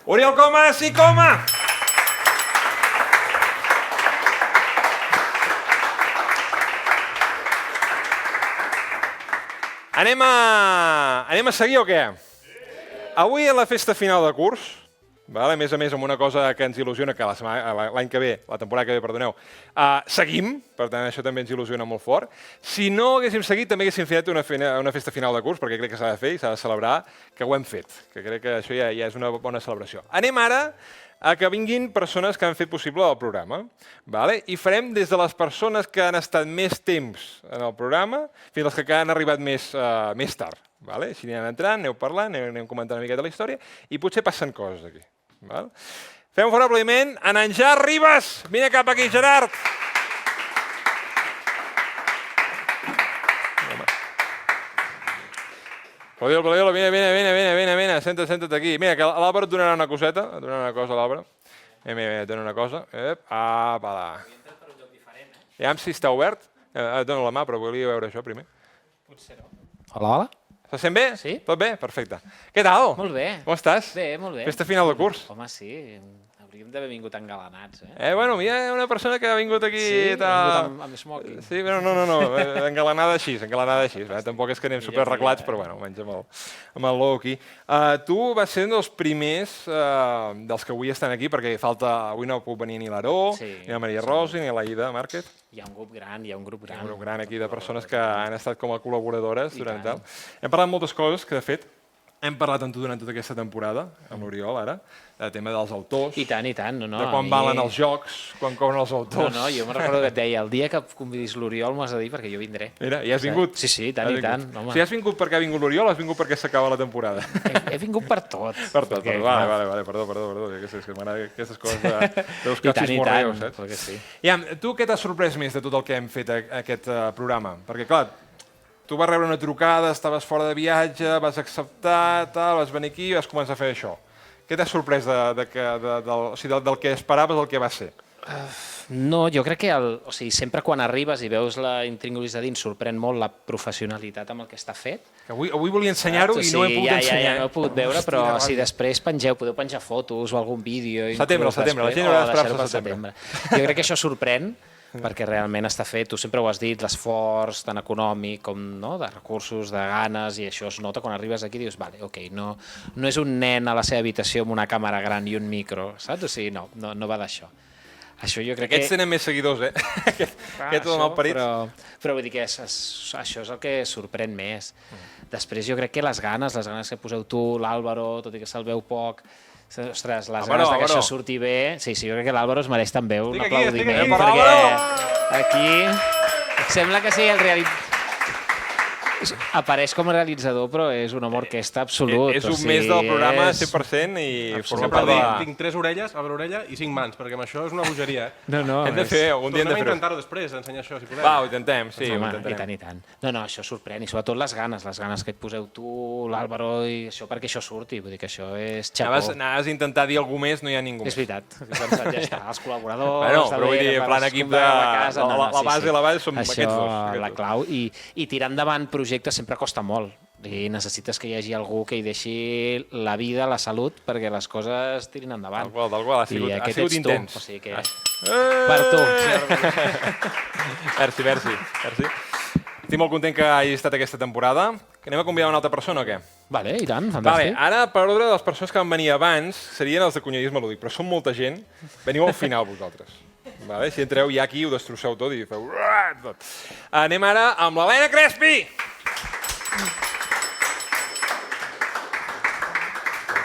Oriol Coma, sí, Coma! Anem a seguir o què? Avui a la festa final de curs, a més amb una cosa que ens il·lusiona, que l'any que ve, la temporada que ve, perdoneu, seguim, per tant això també ens il·lusiona molt fort. Si no haguéssim seguit, també haguéssim fet una festa final de curs, perquè crec que s'ha de fer i s'ha de celebrar que ho hem fet, que crec que això ja és una bona celebració. Anem ara a que vinguin persones que han fet possible el programa. I farem des de les persones que han estat més temps en el programa fins als que han arribat més tard. Així aniran entrant, aneu parlant, anem comentant una miqueta la història i potser passen coses aquí. Fem un fort aplaudiment a en Gerard Ribas. Vine cap aquí, Gerard. Aplaudil-lo, vine, senta't aquí. Mira, que l'Àlvaro et donarà una coseta, et donarà una cosa, l'Àlvaro. Mira, et dona una cosa. Apa, ja, si està obert. Et dono la mà, però volia veure això primer. Potser no. Hola, hola. Se sent bé? Sí. Tot bé? Perfecte. Què tal? Molt bé. Com estàs? Bé, molt bé. Festa final de curs. Home, sí. Hauríem d'haver vingut engalanats, eh? Bueno, hi ha una persona que ha vingut aquí... Sí, ha vingut amb smoking. Sí, però no, engalanada així. Tampoc és que anem superarreglats, però bueno, almenys amb el logo aquí. Tu vas ser un dels primers dels que avui estan aquí, perquè avui no puc venir ni l'Aró, ni la Maria Rosi, ni l'Aïda Márquez. Hi ha un grup gran, Hi ha un grup gran aquí de persones que han estat com a col·laboradores durant tal. Hem parlat moltes coses que, de fet, hem parlat amb tu durant tota aquesta temporada, amb l'Oriol, ara, del tema dels autors. I tant, no. De quan valen els jocs, quan cobren els autors. No, jo me'n recordo que et deia, el dia que convidis l'Oriol m'ho has de dir perquè jo vindré. Mira, i has vingut? Sí, i tant. Si has vingut perquè ha vingut l'Oriol o has vingut perquè s'acaba la temporada? He vingut per tot. Per tot, vale, perdó. És que m'agrada aquestes coses de buscar xismorreos, saps? Perquè sí. Tu què t'has sorprès més de tot el que hem fet aquest programa? Perquè, clar, tu vas rebre una trucada, estaves fora de viatge, vas acceptar, vas venir aquí i vas començar a fer això. Què t'has sorprès del que esperaves el que va ser? No, jo crec que sempre quan arribes i veus la intríngulis de dins sorprèn molt la professionalitat amb el que està fet. Avui volia ensenyar-ho i no he pogut ensenyar. Ja no he pogut veure, però si després podeu penjar fotos o algun vídeo... Setembre, la gent haurà d'esperar-se al setembre. Jo crec que això sorprèn, perquè realment està fet, tu sempre ho has dit, l'esforç tant econòmic com de recursos, de ganes, i això es nota quan arribes aquí i dius, vale, ok, no és un nen a la seva habitació amb una càmera gran i un micro, saps? O sigui, no va d'això. Això jo crec que... Aquests tenen més seguidors, eh? Aquests són malparits. Però vull dir que això és el que sorprèn més. Després jo crec que les ganes que poseu tu, l'Àlvaro, tot i que se'l veu poc, ostres, les ganes que això surti bé... Sí, jo crec que l'Àlvaro es mereix també un aplaudiment, perquè aquí sembla que sigui el realitzador. Apareix com a realitzador, però és un home orquestra absolut. És un mes del programa 100% i forma part de... Tinc 3 orelles, a l'orella, i 5 mans, perquè amb això és una bogeria, eh? No. Hem de fer, un dia hem de fer-ho. Intentar-ho després, ensenyar això, si podem. Va, ho intentem, sí, ho I intentarem. tant. No, això sorprèn, i sobretot les ganes que et poseu tu, l'Àlvaro, i això perquè això surti, vull dir que això és xapó. Anaves a intentar dir alguna més, no hi ha ningú més. És veritat, ja està, els col·laboradors... Bueno, però vull dir, plan equip de... La base som aquests dos. Això, la clau, i tirar endavant projectes sempre costa molt, i necessites que hi hagi algú que hi deixi la vida, la salut, perquè les coses tirin endavant. Tal qual, ha sigut intens. O sigui que... Per tu. Merci. Estic molt content que hagi estat aquesta temporada. Que anem a convidar una altra persona o què? Vale, i tant, fantàstic. Ara, per ordre de les persones que van venir abans, serien els de cunyadisme lúdic, però són molta gent. Veniu al final, vosaltres. Si entreu ja aquí, ho destrosseu tot i feu... Anem ara amb l'Helena Crespi!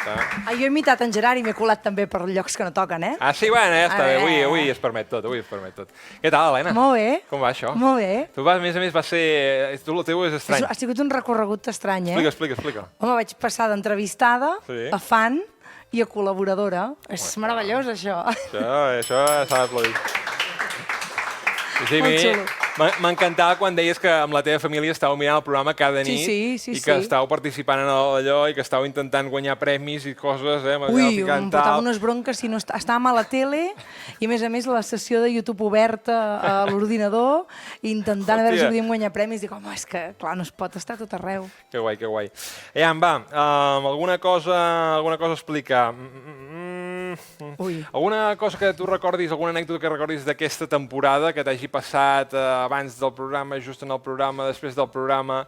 Jo he imitat en Gerard i m'he colat també per llocs que no toquen, eh? Sí, bueno, ja està bé. Avui es permet tot, Què tal, Helena? Molt bé. Com va això? Molt bé. Tu, a més, vas ser... El teu és estrany. Ha sigut un recorregut estrany, eh? Explica. Home, vaig passar d'entrevistada a fan i a col·laboradora. És meravellós, això. Això s'ha d'aplaudir. Sí, Molt xulo. M'encantava quan deies que amb la teva família estàveu mirant el programa cada nit i que estàveu participant en allò i que estàveu intentant guanyar premis i coses. Ui, em portava unes bronques si no estàvem a la tele i, a més, la sessió de YouTube oberta a l'ordinador intentant a veure si podíem guanyar premis. Dic, home, és que, clar, no es pot estar tot arreu. Que guai. Va, alguna cosa a explicar. Alguna cosa que tu recordis, alguna anècdota que recordis d'aquesta temporada que t'hagi passat abans del programa, just en el programa, després del programa,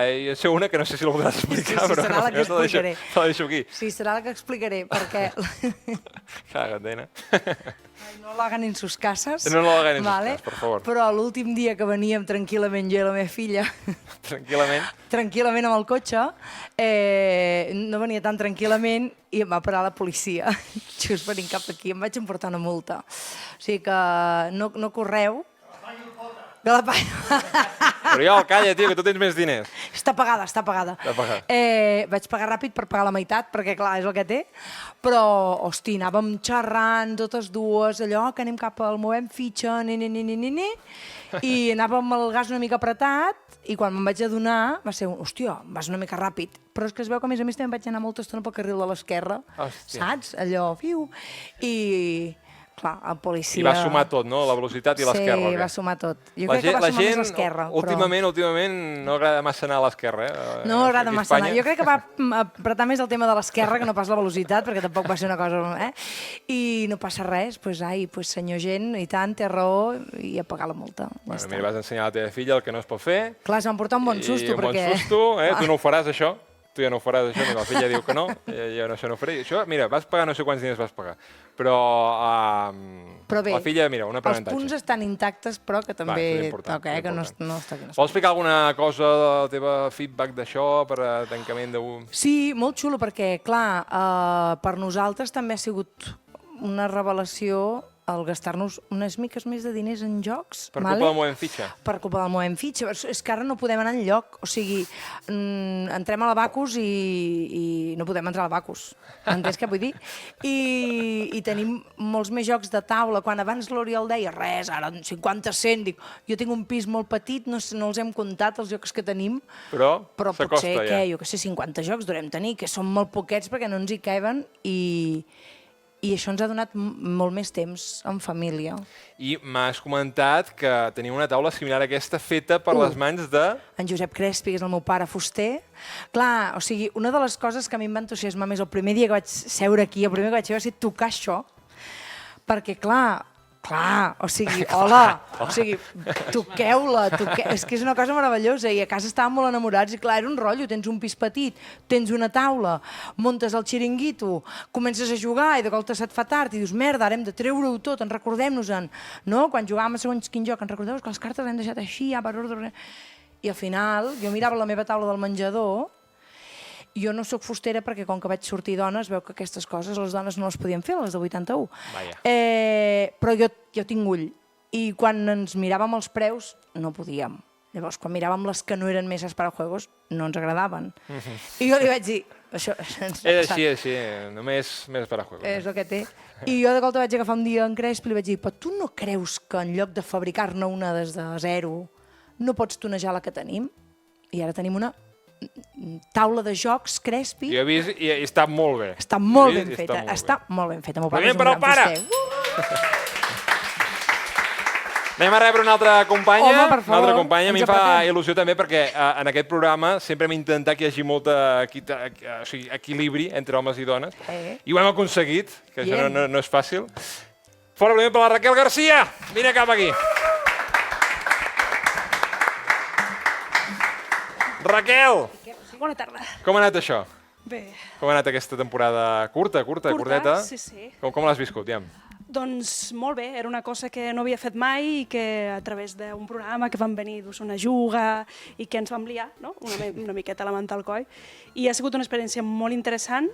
i sé una que no sé si la voldràs explicar, però serà la que explicaré. Te la deixo aquí. Sí, serà la que explicaré, perquè... Caga't, nena. No lo hagan en sus casas. No lo hagan en sus casas, por favor. Però l'últim dia que veníem tranquil·lament jo i la meva filla... Tranquil·lament amb el cotxe, no venia tan tranquil·lament i em va parar la policia. Just venint cap aquí, em vaig emportar una multa. O sigui que no correu. Que la paguin. Oriol, calla, tio, que tu tens més diners. Està pagada, està pagada. Vaig pagar ràpid per pagar la meitat, perquè clar, és el que té. Però, hosti, anàvem xerrant totes dues, allò que anem cap al movem fitxa, i anàvem el gas una mica apretat, i quan me'n vaig adonar va ser hòstia, vas una mica ràpid. Però és que es veu que a més també vaig anar molta estona pel carril de l'esquerra, saps? Allò, fiu. I, clar, el policia... I va sumar tot, no? La velocitat i l'esquerra. Sí, va sumar tot. Jo crec que va sumar més l'esquerra. Últimament no agrada massa anar a l'esquerra, No agrada massa anar. Jo crec que va apretar més el tema de l'esquerra que no pas la velocitat, perquè tampoc va ser una cosa... I no passa res, doncs senyor gent, i tant, té raó, i a pagar la multa. Mira, vas ensenyar a la teva filla el que no es pot fer. Clar, es van portar un bon susto, perquè... Un bon susto, tu no ho faràs, això. Tu ja no ho faràs, això, mira, la filla diu que no, jo això no ho faré. Això, mira, vas pagar no sé quants diners vas pagar. Però bé, la filla, mira, un aprenentatge. Els punts estan intactes, però que també toca, que no està aquí. Vols explicar alguna cosa de la teva feedback d'això per a tancament d'un... Sí, molt xulo, perquè, clar, per nosaltres també ha sigut una revelació el gastar-nos unes miques més de diners en jocs. Per culpa del movem fitxa? Per culpa del movem fitxa. És que ara no podem anar enlloc. O sigui, entrem a l'Abacus i no podem entrar a l'Abacus. Entens què vull dir? I tenim molts més jocs de taula. Quan abans l'Oriol deia, res, ara 50-100, dic, jo tinc un pis molt petit, no els hem comptat, els jocs que tenim, però potser, ja. jo què sé, 50 jocs devem tenir, que són molt poquets perquè no ens hi caben i això ens ha donat molt més temps en família. I m'has comentat que teniu una taula similar a aquesta feta per les mans de... En Josep Crespi, que és el meu pare fuster. Clar, o sigui, una de les coses que a mi em va entusiasmar més el primer dia que vaig seure aquí, el primer que vaig fer va ser tocar això, perquè clar, o sigui, hola, o sigui, toqueu-la, és que és una cosa meravellosa i a casa estàvem molt enamorats i clar, era un rotllo, tens un pis petit, tens una taula, muntes el xiringuito, comences a jugar i de cop se't fa tard i dius, merda, ara hem de treure-ho tot, en recordem-nos-en, no? Quan jugàvem a segons quin joc, en recordeu que les cartes les hem deixat així, per ordre... I al final, jo mirava la meva taula del menjador. Jo no sóc fustera perquè com que vaig sortir dona es veu que aquestes coses les dones no les podien fer, les de 81. Però jo tinc ull. I quan ens miràvem els preus, no podíem. Llavors, quan miràvem les que no eren mesas para juegos, no ens agradaven. I jo li vaig dir... Això ens ha passat. És així, només mesas para juegos. És el que té. I jo de cop vaig agafar un dia en Crespi i li vaig dir, però tu no creus que en lloc de fabricar-ne una des de zero no pots tunejar la que tenim? I ara tenim una taula de jocs Crespi. Jo he vist i està molt bé. Està molt ben feta. Està molt ben feta. Anem per al pare! Anem a rebre una altra companya. Home, per favor. Una altra companya. A mi em fa il·lusió també perquè en aquest programa sempre hem intentat que hi hagi molt equilibri entre homes i dones. I ho hem aconseguit, que això no és fàcil. Fora primer per la Raquel Garcia. Vine cap aquí. Raquel! Bona tarda. Com ha anat això? Bé. Com ha anat aquesta temporada curteta? Sí. Com l'has viscut, ja? Doncs molt bé, era una cosa que no havia fet mai i que a través d'un programa que van venir d'Osona Juga i que ens vam liar, no? una miqueta a la manta al coll. I ha sigut una experiència molt interessant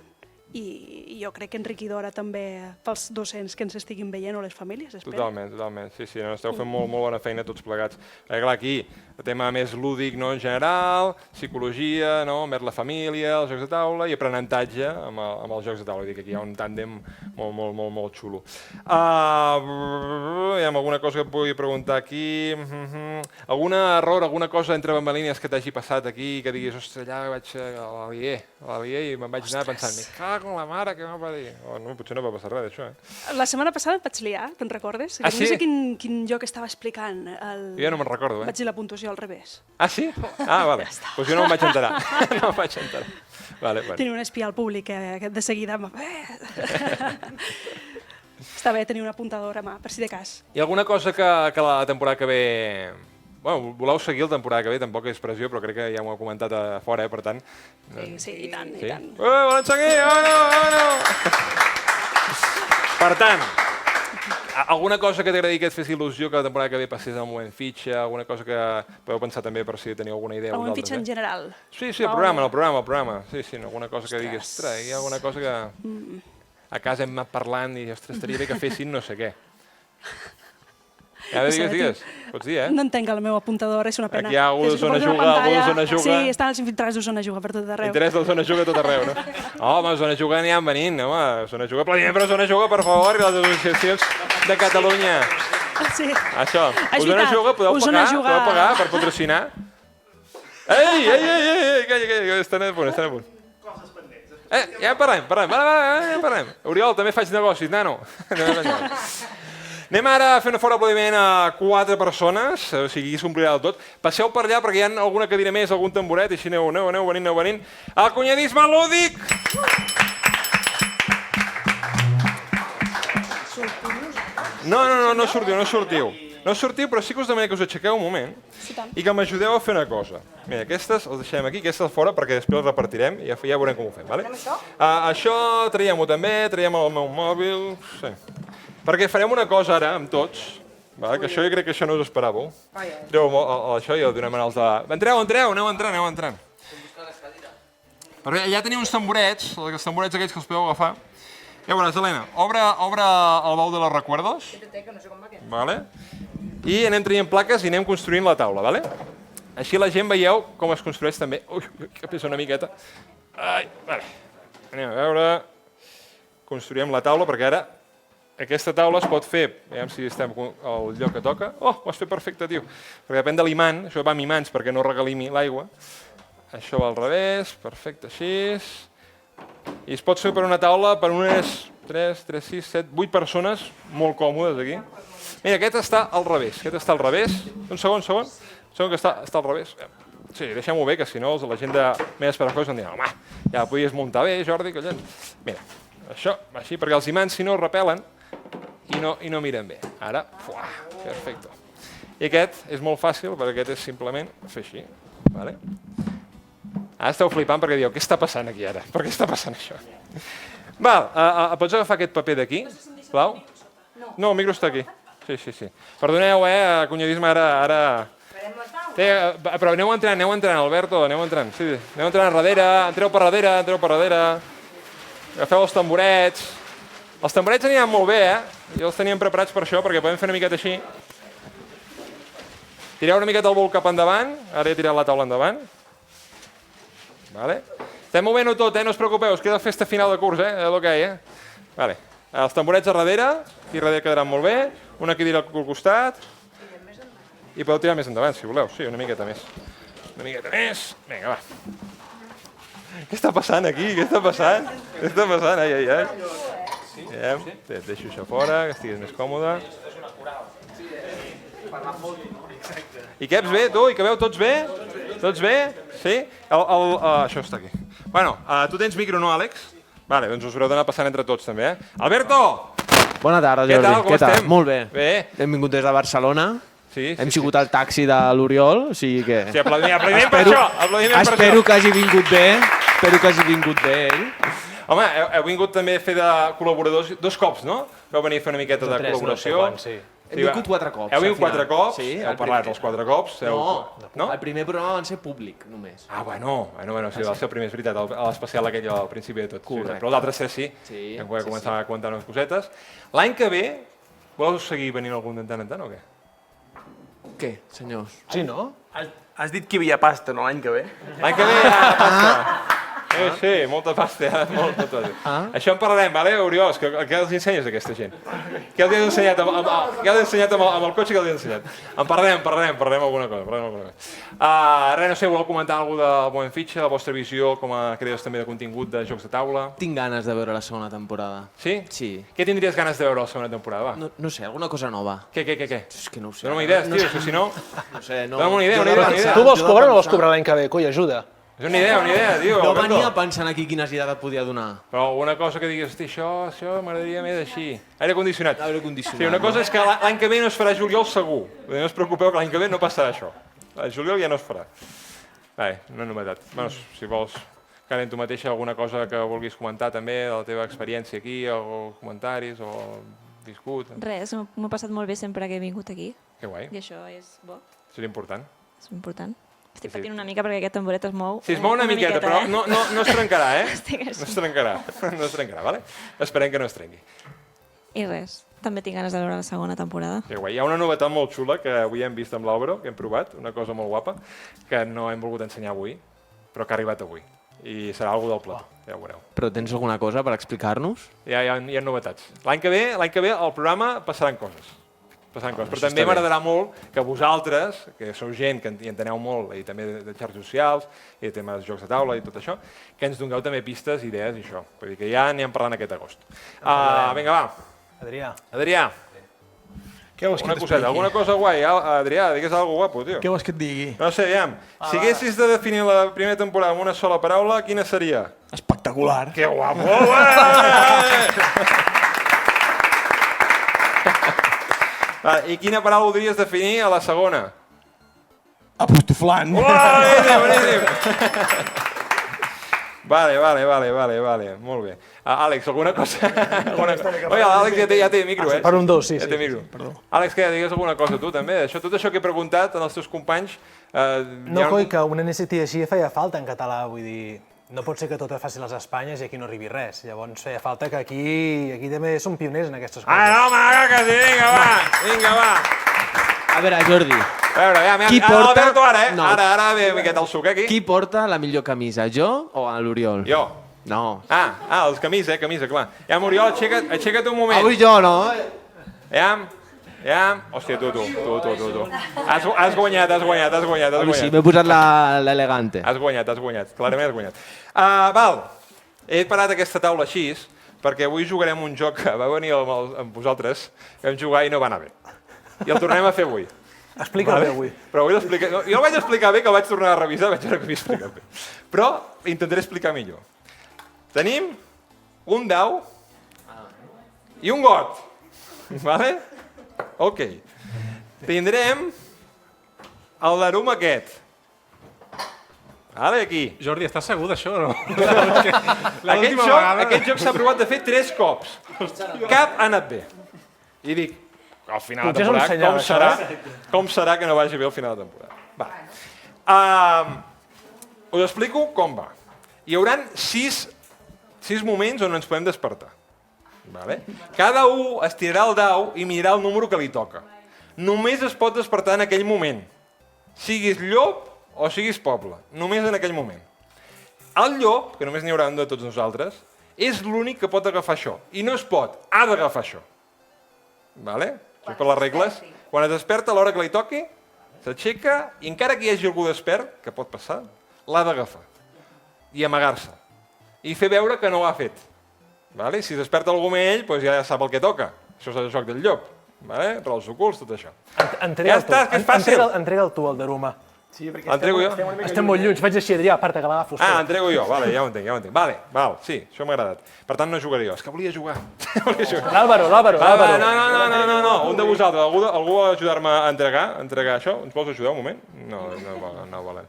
i jo crec que enriquidora també pels docents que ens estiguin veient o les famílies, espero. Totalment. Sí, esteu fent molt bona feina tots plegats. Clar, aquí, el tema més lúdic en general, psicologia, més la família, els jocs de taula i aprenentatge amb els jocs de taula. Dic que aquí hi ha un tàndem molt xulo. Hi ha alguna cosa que et pugui preguntar aquí? Algun error, alguna cosa entre bambalines que t'hagi passat aquí que diguis, ostres, allà vaig a l'alier i me'n vaig anar pensant, me cago en la mare que m'ha parit. No, potser no va passar res d'això, La setmana passada et vaig liar, te'n recordes? Ah, sí? No sé quin joc estava explicant. Jo ja no me'n recordo, Vaig dir la puntuació al revés. Ah, sí? Ah, vale. Doncs jo no me'n vaig enterar. No me'n vaig enterar. Vale. Tenia un espia al públic que de seguida... Està bé tenir un apuntador a mà, per si de cas. Hi ha alguna cosa que la temporada que ve... Bueno, voleu seguir la temporada que ve, tampoc és pressió, però crec que ja m'ho heu comentat a fora, per tant... Sí, i tant, i tant. Volen seguir? No! Per tant, alguna cosa que t'agradi que et fes il·lusió que la temporada que ve passés al moment fitxa, alguna cosa que podeu pensar també per si teniu alguna idea El moment vosaltres, fitxa en general. Sí, el programa. Sí, alguna cosa que diguis, ostres, hi ha alguna cosa que a casa hem anat parlant i, ostres, estaria bé que fessin no sé què. Ja, digues. Pots dir, No entenc el meu apuntador, és una pena. Aquí hi ha algú de Que si Zona poso una Juga, algú de pantalla- Zona Juga. Sí, estan els infiltrats de Zona Juga per tot arreu. Interès del Zona Juga a tot arreu, no? Home, Zona Juga aniran venint, home. Zona Juga, aplaudiment per Zona Juga, per favor, i les associacions de Catalunya. Sí. Això. És Zona veritat, Juga, podeu Zona pagar? Juga- Podeu pagar per patrocinar? Ei, calla, estan a punt. Ja en parlem. Ja en parlem. Oriol, també faig negocis, nano. Anem ara a fer un fort aplaudiment a 4 persones, o sigui, aquí s'omplirà del tot. Passeu per allà perquè hi ha alguna cadira més, algun tamboret, i així aneu venint. El cunyadisme lúdic! No sortiu. No sortiu, però sí que us demano que us aixequeu un moment i que m'ajudeu a fer una cosa. Mira, aquestes les deixem aquí, aquestes fora, perquè després les repartirem i ja veurem com ho fem. Vale? Això traiem-ho també, traiem el meu mòbil... Sí. Perquè farem una cosa ara amb tots, que això jo crec que això no us esperàveu. Treu això i el donem als de... Entreu, aneu entrant. Perquè allà teniu uns tamborets, els tamborets aquells que els podeu agafar. Ja veuràs, Helena, obre el baú de los recuerdos. Vale? I anem traient plaques i anem construint la taula, vale? Així la gent veieu com es construeix també. Ui, que pesa una miqueta. Vale. Anem a veure. Construïm la taula perquè ara aquesta taula es pot fer, veiem si estem al lloc que toca. Oh, ho has fet perfecte, tio. Perquè depèn de l'imant, això va amb imants perquè no regalimi l'aigua. Això va al revés, perfecte, així. I es pot fer per una taula per unes 3, 6, 7, 8 persones molt còmodes aquí. Mira, aquest està al revés. Un segon que està al revés. Sí, deixem-ho bé, que si no la gent de més esperacós em dirà, home, ja podies muntar bé, Jordi, collons. Mira, això, així, perquè els imants si no repel·len i no miren bé. Ara, perfecte. I aquest és molt fàcil, perquè aquest és simplement fer així. Vale? Ara esteu flipant perquè dieu, què està passant aquí ara? Per què està passant això? Val, pots agafar aquest paper d'aquí, sisplau? No, el micro està aquí. Sí. Perdoneu, cunyadisme ara... Però aneu entrant, Alberto, aneu entrant. Sí, aneu entrant a darrere, entreu per darrere. Agafeu els tamborets. Els tamborets aniran molt bé, Jo els teníem preparats per això, perquè podem fer una miqueta així. Tireu una miqueta el bol cap endavant. Ara he tirat la taula endavant. Vale. Estem movent-ho tot, no us preocupeu, us queda la festa final de curs, és el que hi ha. Vale. Els tamborets a darrere, aquí darrere quedaran molt bé, una cadira al costat, i podeu tirar més endavant, si voleu, sí, una miqueta més. Vinga, va. Què està passant aquí? Què està passant? Ai. Et deixo això fora, que estiguis més còmode. I què, bé, tu? I que veu tots bé? Tots bé? Sí? Això està aquí. Bueno, tu tens micro, no, Àlex? Vale, doncs us haureu d'anar passant entre tots, també, Alberto! Bona tarda, Què Jordi. tal, com estem? Molt bé. Bé. Hem vingut des de Barcelona. Sí. Hem sigut al taxi de l'Oriol, o sigui que... Sí, aplaudiment per això, Espero que hagi vingut bé, ell. Home, heu vingut també a fer de col·laboradors 2 cops, no? Vau venir a fer una miqueta de col·laboració. Hem vingut 4 cops. Heu vingut 4 cops? Sí, heu parlat els 4 cops? No, el primer programa van ser públic, només. Bueno, sí, va ser el primer, és veritat, l'especial aquell al principi de tot. Correcte. Però els altres 3 sí, que hem començat a comentar unes cosetes. L'any que ve, voleu seguir venint algun de tant en tant o què? Què, senyors? Sí, no? Has dit que hi havia pasta, no, l'any que ve? L'any que ve hi ha pasta. Sí, molta pasta, molta pasta. Això en parlarem, vale, Oriol? Què els ensenyes a aquesta gent? Què els has ensenyat amb el cotxe? Què els has ensenyat? En parlarem alguna cosa. Res, no sé, voleu comentar alguna cosa del Buen Fitxa, la vostra visió com a creadors també de contingut de jocs de taula? Tinc ganes de veure la segona temporada. Sí? Sí. Què tindries ganes de veure a la segona temporada, va? No sé, alguna cosa nova. Què? És que no ho sé. Dóna'm idees, tio, si no... No sé, no... Dóna'm una idea. Tu vols cobrar o no vols cobrar l'any que ve? Coi, ajuda. És una idea, tio. No venia pensant aquí quines idees et podia donar. Però alguna cosa que diguis, hosti, això m'agradaria més així. Aire condicionat. Aire condicionat. Sí, una cosa és que l'any que ve no es farà juliol segur. No us preocupeu que l'any que ve no passarà això. El juliol ja no es farà. Una novetat. Bueno, si vols, Karen, tu mateixa alguna cosa que vulguis comentar també de la teva experiència aquí, o comentaris, o viscut. Res, m'ho he passat molt bé sempre que he vingut aquí. Que guai. I això és bo. Això és important. És important. Estic patint una mica perquè aquest tamboret es mou. Sí, es mou una miqueta, però no es trencarà, Estic així. No es trencarà, vale? Esperem que no es trenqui. I res. També tinc ganes de veure la segona temporada. Que guai. Hi ha una novetat molt xula que avui hem vist amb l'Àlvaro, que hem provat, una cosa molt guapa, que no hem volgut ensenyar avui, però que ha arribat avui. I serà algú del plató, ja ho veureu. Però tens alguna cosa per explicar-nos? Hi ha novetats. L'any que ve al programa passaran coses. Però també està m'agradarà molt que vosaltres, que sou gent que hi enteneu molt, i també de xarxes socials, i de temes de jocs de taula i tot això, que ens dongueu també pistes, idees i això. Vull dir que ja anirem parlant aquest agost. Vinga, va. Adrià. Què vols que Una coseta, alguna cosa guai. Adrià, digues alguna cosa guapo, tio. Què vols que et digui? No sé, aviam. Si haguessis de definir la primera temporada amb una sola paraula, quina seria? Espectacular. Que guapo! I quina paraula voldries definir a la segona? Apostoflant. Boníssim! Vale. Molt bé. Àlex, alguna cosa? Oye, Àlex ja té micro, eh? Per un dos, sí. Ja té micro. Àlex, què? Digues alguna cosa tu, també? Tot això que he preguntat als teus companys... No, coi, que una iniciativa així feia falta en català, vull dir... No pot ser que tot es faci a les Espanyes i aquí no arribi res. Llavors feia falta que aquí també som pioners en aquestes coses. No, maga, que sí, vinga, va. A veure, Jordi. A veure, Qui porta... Alberto, ara, eh? No. Ara ve miqueta el suc, aquí. Qui porta la millor camisa, jo o l'Oriol? Jo. No. Els camisa, clar. Ja, Oriol, aixeca't un moment. Avui jo, no? Ja. Hòstia, tu. Has guanyat. Avui sí, m'he posat l'elegante. Has guanyat, clarament has guanyat. Val, he parat aquesta taula així perquè avui jugarem un joc que va venir amb vosaltres, que vam jugar i no va anar bé. I el tornem a fer avui. Explica bé avui. Però avui jo el vaig explicar bé, que el vaig tornar a revisar, vaig veure que havia explicat bé. Però intentaré explicar millor. Tenim un dau i un got. Vale? Ok. Tindrem el larum aquest. Vale, aquí. Jordi, estàs segur d'això o no? Aquest joc s'ha provat de fer 3 cops. Cap ha anat bé. I dic, al final de temporada, com serà que no vagi bé al final de temporada? Va. Us explico com va. Hi haurà 6 moments on ens podem despertar. Cada un estirarà el dau i mirarà el número que li toca. Només es pot despertar en aquell moment. Siguis llop o siguis poble. Només en aquell moment. El llop, que només n'hi haurà un de tots nosaltres, és l'únic que pot agafar això. I no es pot, ha d'agafar això. Això per les regles. Quan es desperta a l'hora que li toqui, s'aixeca i encara que hi hagi algú despert, que pot passar, l'ha d'agafar. I amagar-se. I fer veure que no ho ha fet. Si desperta algú amb ell, ja sap el que toca. Això és el joc del llop. Rols ocults, tot això. Ja està, que és fàcil. Entrega'l tu, el Daruma. Sí, perquè Entrego jo? Estem molt lluny, faig així, Adrià, aparta que l'agafo. Entrego jo, ja ho entenc. Vale, sí, això m'ha agradat. Per tant, no jugaré jo. És que volia jugar. L'Àlvaro. No, un de vosaltres. Algú vol ajudar-me a entregar això? Ens vols ajudar un moment? No volen.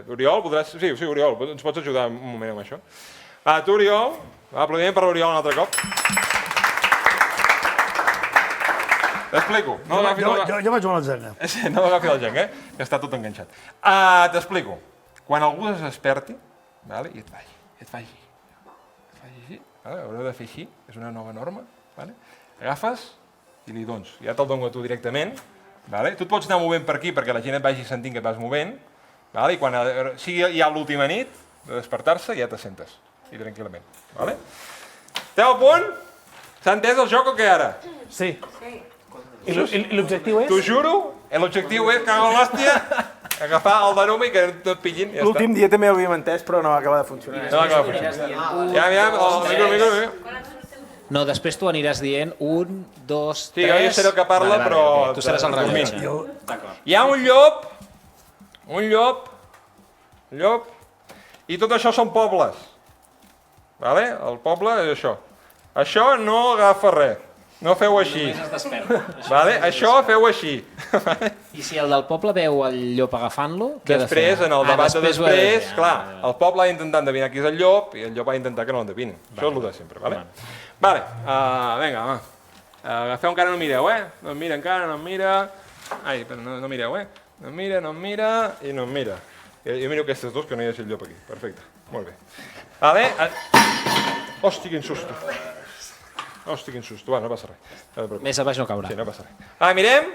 Oriol, voldràs... Sí, Oriol, ens pots ajudar un moment amb això? Tu, Oriol. Aplaudiment per l'Oriol un altre cop. T'explico. Jo vaig amb el Jenga. No m'agafi el Jenga, que està tot enganxat. T'explico. Quan algú es desperti, i et faci així, haureu de fer així, és una nova norma, agafes i li dones. Ja te'l dono a tu directament. Tu et pots anar movent per aquí perquè la gent et vagi sentint que et vas movent, i quan sigui ja l'última nit de despertar-se ja te sentes, i tranquil·lament. Esteu a punt? S'ha entès el joc o què ara? Sí. I l'objectiu és? T'ho juro, l'objectiu és, cago en l'hòstia, agafar el Daruma i que no et pillin. L'últim dia també ho havíem entès, però no va acabar de funcionar. No va acabar de funcionar. Ja, micro. No, després tu aniràs dient 1, 2, 3... Sí, jo seré el que parla, però... Tu seràs el rellotge. Hi ha un llop, i tot això són pobles. El poble és això. Això no agafa res. No feu així. Només es desperta. Això feu així. I si el del poble veu el llop agafant-lo, què ha de fer? Després, en el debat de després, clar, el poble ha d'intentar endevinar qui és el llop i el llop ha d'intentar que no l'endevinin. Això és el de sempre, vale? Vinga, va. Agafeu encara no mireu, No em mira encara, no em mira. Ai, però no mireu, No em mira i no em mira. Jo miro aquestes dos, que no hi hagi el llop aquí. Perfecte, molt bé. Hòstia, quin susto. Hosti, quin susto. Va, no passa res. No te preocupis. Més a baix no caurà. Sí, no passa res. Va, mirem.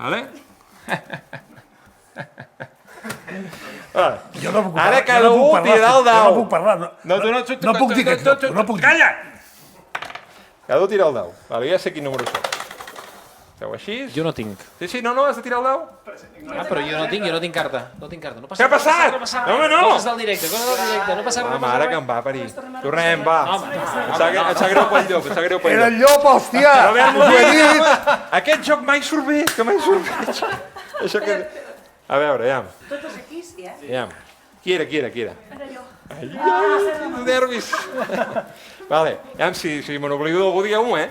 Vale? Jo no puc parlar. Ara cada un tirarà el dau. Jo no puc parlar. No puc dir aquest joc. No puc dir. Calla! Cada un tira el dau. Vale, ja sé quin número sou. Feu així. Jo no tinc. Sí, no, has de tirar el dau. Però jo no tinc carta. No tinc carta. Què ha passat? No, home, no! Coses del directe, no passa res. Ara que em va parir. Tornem, va. Em sap greu pel llop, Era el llop, hòstia! Us ho he dit! Aquest joc mai surt bé, que mai surt bé. Això que... A veure, ja. Totes aquí, sí, eh? Ja. Qui era? Era jo. Ai, quins nervis. Vale, ja, si me n'oblido d'algú, digueu-m'ho,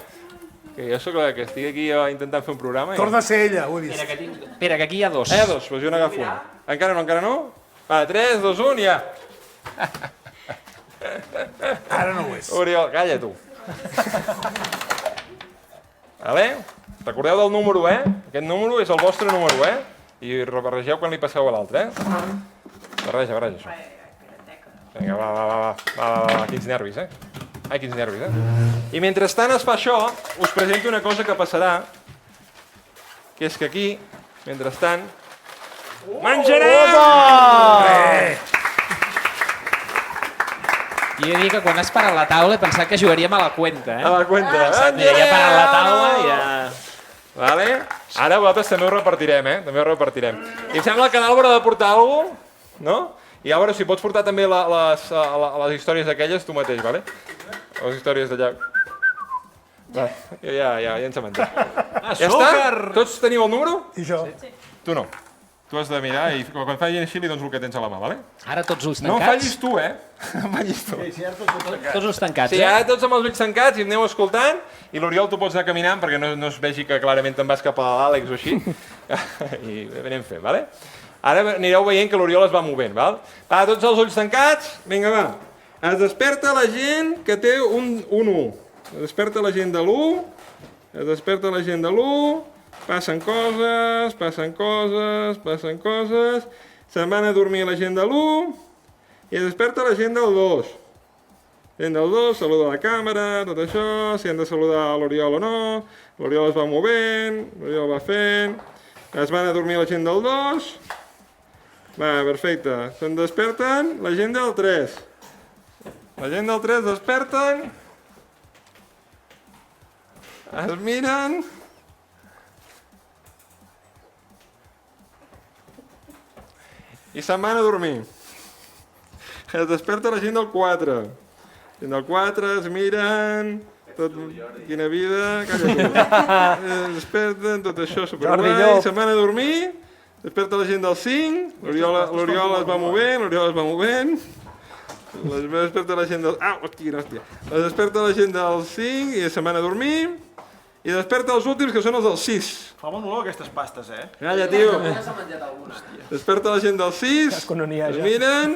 Que jo sóc la que estic aquí intentant fer un programa. Torna a ser ella, ho he vist. Espera, que aquí hi ha dos. Hi ha dos, doncs jo n'agafo un. Encara no? Va, 3, 2, 1, ja. Ara no ho és. Oriol, calla tu. Vale? Recordeu del número, Aquest número és el vostre número, I barregeu quan li passeu a l'altre, Barreja, això. Vinga, va, quins nervis, Ai, quins nervis, I mentrestant es fa això, us presento una cosa que passarà, que és que aquí, mentrestant, menjarem! Jo he dit que quan has parat la taula he pensat que jugaríem a la cuenta, A la cuenta, Ja he parat la taula i ja... Vale? Ara vosaltres també ho repartirem, També ho repartirem. I em sembla que l'Àlvaro ha de portar alguna cosa, no? I Àlvaro, si pots portar també les històries aquelles tu mateix, vale? Les històries d'allà. Vale, ja ens hem menjat. Ja està? Tots teniu el número? I jo? Tu no. Tu has de mirar i quan facin així li dones el que tens a la mà, vale? Ara tots ulls No tancats. fallis tu, No fallis tu. Tots ulls tancats, Sí, ara tots amb els ulls tancats i aneu escoltant i l'Oriol tu pots anar caminant perquè no es vegi que clarament te'n vas cap a l'Àlex o així i anem fent, vale? Ara anireu veient que l'Oriol es va movent, val? Va, tots els ulls tancats, vinga, va. Es desperta la gent que té un 1. Es desperta la gent de l'1, es desperta la gent de l'1, passen coses, se'n van a dormir la gent de l'1 i es desperta la gent del 2. Gent del 2, saluda a la càmera, tot això, si han de saludar l'Oriol o no, l'Oriol es va movent, l'Oriol va fent, es van a dormir la gent del 2, va, perfecte, se'n desperten la gent del 3. La gent del 3 desperten, es miren, i se'n van a dormir. Es desperta la gent del 4. La gent del 4 es miren, quina vida, calla tu. Es desperten, tot això superguai, se'n van a dormir, desperta la gent del 5, l'Oriol es va movent, desperta la gent del... hòstia. Desperta la gent del 5 i se'n van a dormir, i desperta els últims, que són els del 6. Fa bon olor aquestes pastes, Calla, tio. Desperta la gent del 6, es miren,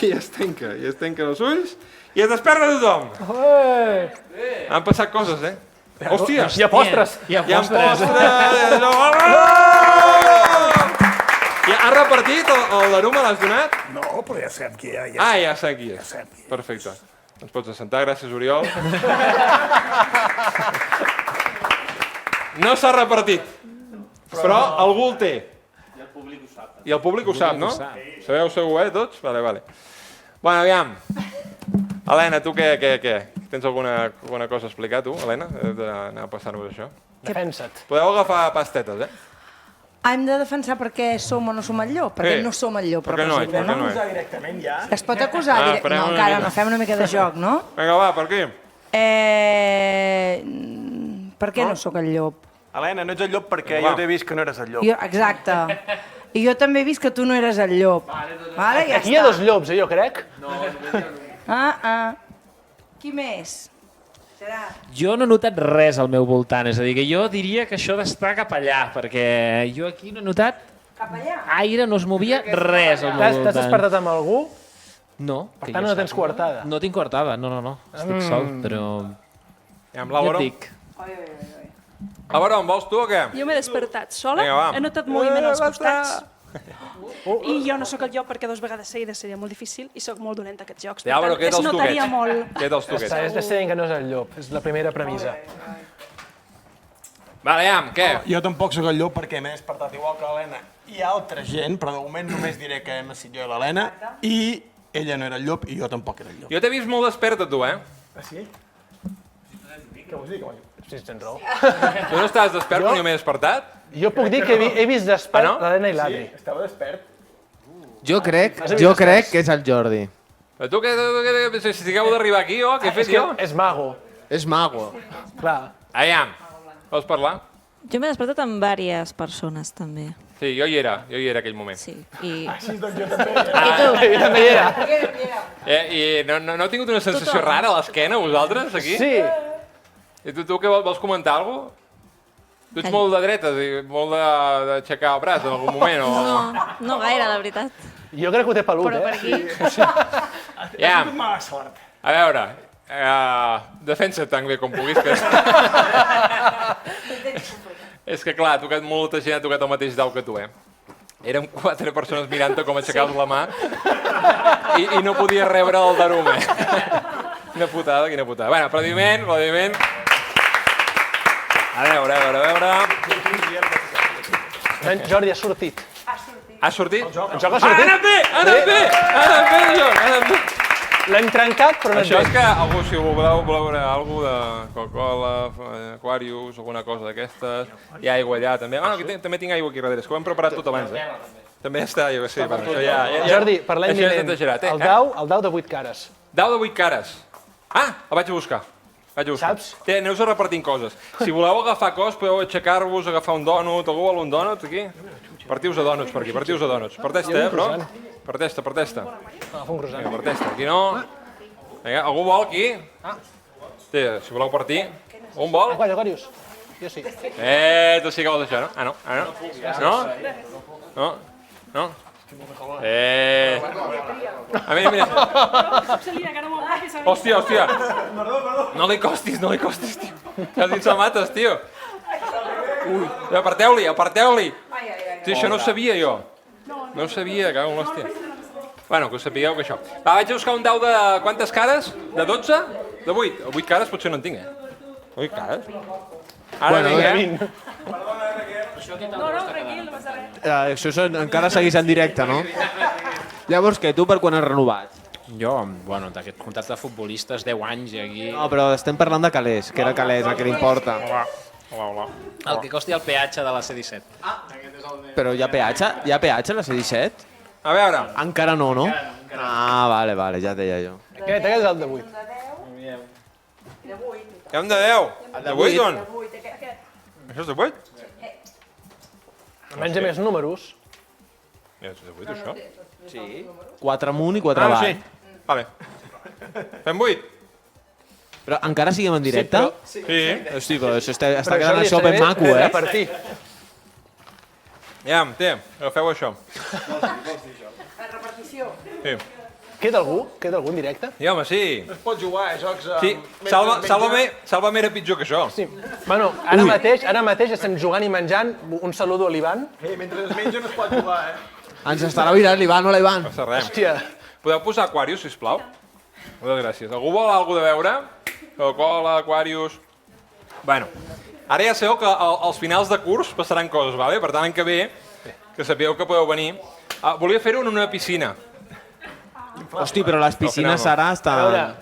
i es tanquen els ulls, i es desperta tothom. Han passat coses, Hòstia! Hi ha postres. Hi ha postres. I has repartit el d'Arum, me l'has donat? No, però ja sabem qui hi ha. Ja sé qui és. Perfecte. Ens pots assentar, gràcies, Oriol. No s'ha repartit, però algú el té. I el públic ho sap. I el públic ho sap, no? Sabeu segur, tots? Vale. Bueno, aviam. Helena, tu què? Tens alguna cosa a explicar, tu, Helena? D'anar a passar-nos això. Defensa't. Podeu agafar pastetes, Hem de defensar per què som o no som el llop, perquè no som el llop. Per què no? directament ja. Es pot acusar directament? No, encara no, fem una mica de joc, no? Vinga, va, per aquí. Per què no sóc el llop? Helena, no ets el llop perquè jo t'he vist que no eres el llop. Exacte. I jo també he vist que tu no eres el llop. Vale, ja Aquí hi ha dos llops, jo crec. Qui més? Jo no he notat res al meu voltant, és a dir, que jo diria que això d'estar cap allà, perquè jo aquí no he notat Cap allà? aire, no es movia res al meu voltant. T'has despertat amb algú? No. Per tant, no tens coartada. No tinc coartada, no. Estic sol, però... Ja amb l'Àlvaro. Ja et dic. Álvaro, en vols tu o què? Jo m'he despertat sola, Vinga, va. he notat moviment als costats. I jo no sóc el llop perquè 2 vegades seguides seria molt difícil i sóc molt dolenta a aquests jocs. Ja, però què es dels notaria toquets? molt. Què dels toquets? És decent que no és el llop, és la primera premissa. Vale, què? Jo tampoc sóc el llop perquè m'he despertat igual que l'Helena i altra gent, però de moment només diré que hem estat jo i l'Helena, i ella no era el llop i jo tampoc era el llop. Jo t'he vist molt desperta, tu, eh? Ah, sí? Què vols dir? Sí, tens raó. Tu no estàs despert quan jo m'he despertat? Jo puc dir que he vist despert l'Helena i l'Adri. Sí, estava despert. Jo crec que és el Jordi. Però tu, si estigueu d'arribar aquí, o què he fet jo? És mago. És mago. Clar. Aviam, vols parlar? Jo m'he despertat amb diverses persones, també. Sí, jo hi era aquell moment. Sí, i... Així doncs jo també. Jo també hi era. I no heu tingut una sensació rara a l'esquena, vosaltres, aquí? Sí. I tu què vols comentar alguna cosa? Tu ets molt de dretes i molt d'aixecar el braç en algun moment, o...? No gaire, la veritat. Jo crec que ho té pelut, Però per aquí... Ja, Mala sort. a veure, defensa't tan bé com puguis, que... És que clar, ha tocat molta gent, ha tocat el mateix dau que tu, eh? Érem 4 persones mirant-te com aixecaves la mà i no podies rebre el darum, eh? Quina putada. Bueno, aplaudiment. A veure. Jordi, ha sortit. Ha sortit? El joc ha sortit? Ha anat bé el joc, L'hem trencat, però no Això és que algú, si voleu veure alguna de Coca-Cola, Aquarius, alguna cosa d'aquestes, hi ha aigua allà també. Bueno, també tinc aigua aquí darrere, és que ho hem preparat tot abans, eh? També està aigua, sí, per això ja... Jordi, per l'any vinent, el dau de 8 cares. Dau de 8 cares. Ah, el vaig a buscar. Saps? Aneu a repartint coses. Si voleu agafar coses, podeu aixecar-vos, agafar un dònut. Algú vol un dònut, aquí? Partiu-vos a dònuts per aquí, partiu-vos a dònuts. Parteix-te, bro? Parteix-te. Agafa un croissant. Parteix-te, aquí no. Vinga, algú vol aquí? Sí, si voleu partir. Un vol? Aquarius. Jo sí. Tu sí que vols això, no? Ah, no? No? Mira. Hòstia. No li costis, tio. Quasi ens mates, tio. Ui, aparteu-li. Tio, això no ho sabia jo. No ho sabia, cago en l'hòstia. Bueno, que ho sapigueu que això. Va, vaig a buscar un dau de quantes cares? De 12? De 8? 8 cares potser no en tinc, eh? 8 cares? Ara vinc, Això encara segueix en directe, no? Llavors, què, tu per quan has renovat? Jo, bueno, d'aquest contracte de futbolistes, 10 anys i aquí... No, però estem parlant de calés, que era calés, el que li importa. Hola. El que costi el peatge de la C-17. Però hi ha peatge? Hi ha peatge a la C-17? A veure. Encara no, no? Ah, vale, ja et deia jo. Aquest és el de 8. Hi ha un de 10. De 8 on? Això és de 8? Almenys més números. Mira, és de 8 això? Sí. 4 amunt i 4 avall. Sí. Vale. Fem 8? Però encara siguem en directe? Sí. Hosti, però això està quedant això ben maco, eh? Ja, agafeu això. La repartició. Sí. Queda algú en directe? Sí, home, sí. No es pot jugar a jocs amb... Sí, Sálvame era pitjor que això. Sí. Bueno, ara mateix estem jugant i menjant. Un saludo a l'Ivan. Mentre es menja no es pot jugar, eh? Ens estarà mirant l'Ivan, hola Ivan. No passa res. Hòstia. Podeu posar Aquarius, sisplau? Moltes gràcies. Algú vol alguna de beure? Coca-Cola, Aquarius... Bueno, ara ja sabeu que als finals de curs passaran coses, vale? Per tant, l'any que ve, que sapigueu que podeu venir. Volia fer-ho en una piscina. Hosti, però les piscines ara A estan... veure,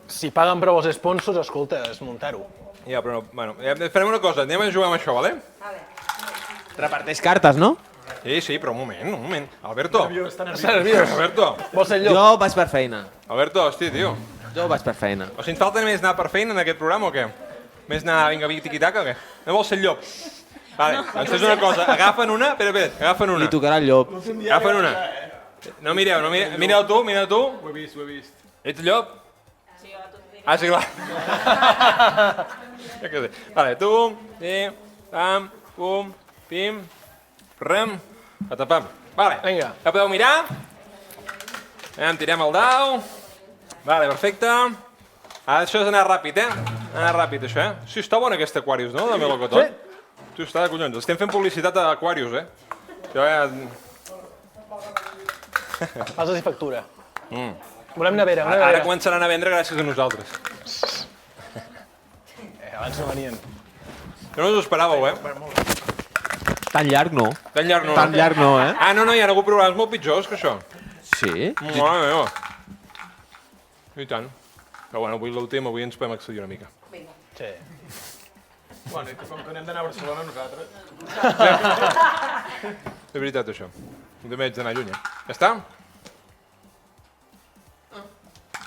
si paguen prou els sponsors, escolta, és muntar-ho. Ja, però no... Bueno, farem una cosa, anem a jugar amb això, vale? Reparteix cartes, no? Sí, però un moment. Alberto. Està nerviós. Alberto. Vols ser el llop? Jo vaig per feina. Alberto, hosti, tio. Jo vaig per feina. O sigui, ens falta més anar per feina en aquest programa o què? Més anar, vinga, tiqui-taca o què? No vols ser el llop? Vale, doncs fes una cosa, agafen una, espera, agafen una. Li tocarà el llop. Agafen una. No mireu, mira-ho tu. Ho he vist. Ets el llop? Sí, clar. Vale, tu, pam, pum, pim, rem, patapam. Vale, vinga. Ja podeu mirar. Tirem el dau. Vale, perfecte. Ara això és anar ràpid, Anar ràpid, això, Sí, està bon aquest Aquarius, no? De melocotó. Sí. Tu, està de collons. Estem fent publicitat a Aquarius, Això ja... Passes i factura. Volem nevera, una nevera. Ara començaran a vendre gràcies a nosaltres. Abans no venien. Jo no us ho esperàveu, Tan llarg no. Tan llarg no. Tan llarg no, Ah, no, hi ha hagut programes molt pitjors que això. Sí? Mare meva. I tant. Però bueno, avui l'últim, avui ens podem accedir una mica. Sí. Bueno, i com que anem d'anar a Barcelona nosaltres... És veritat, això. Jo també haig d'anar lluny, Ja està?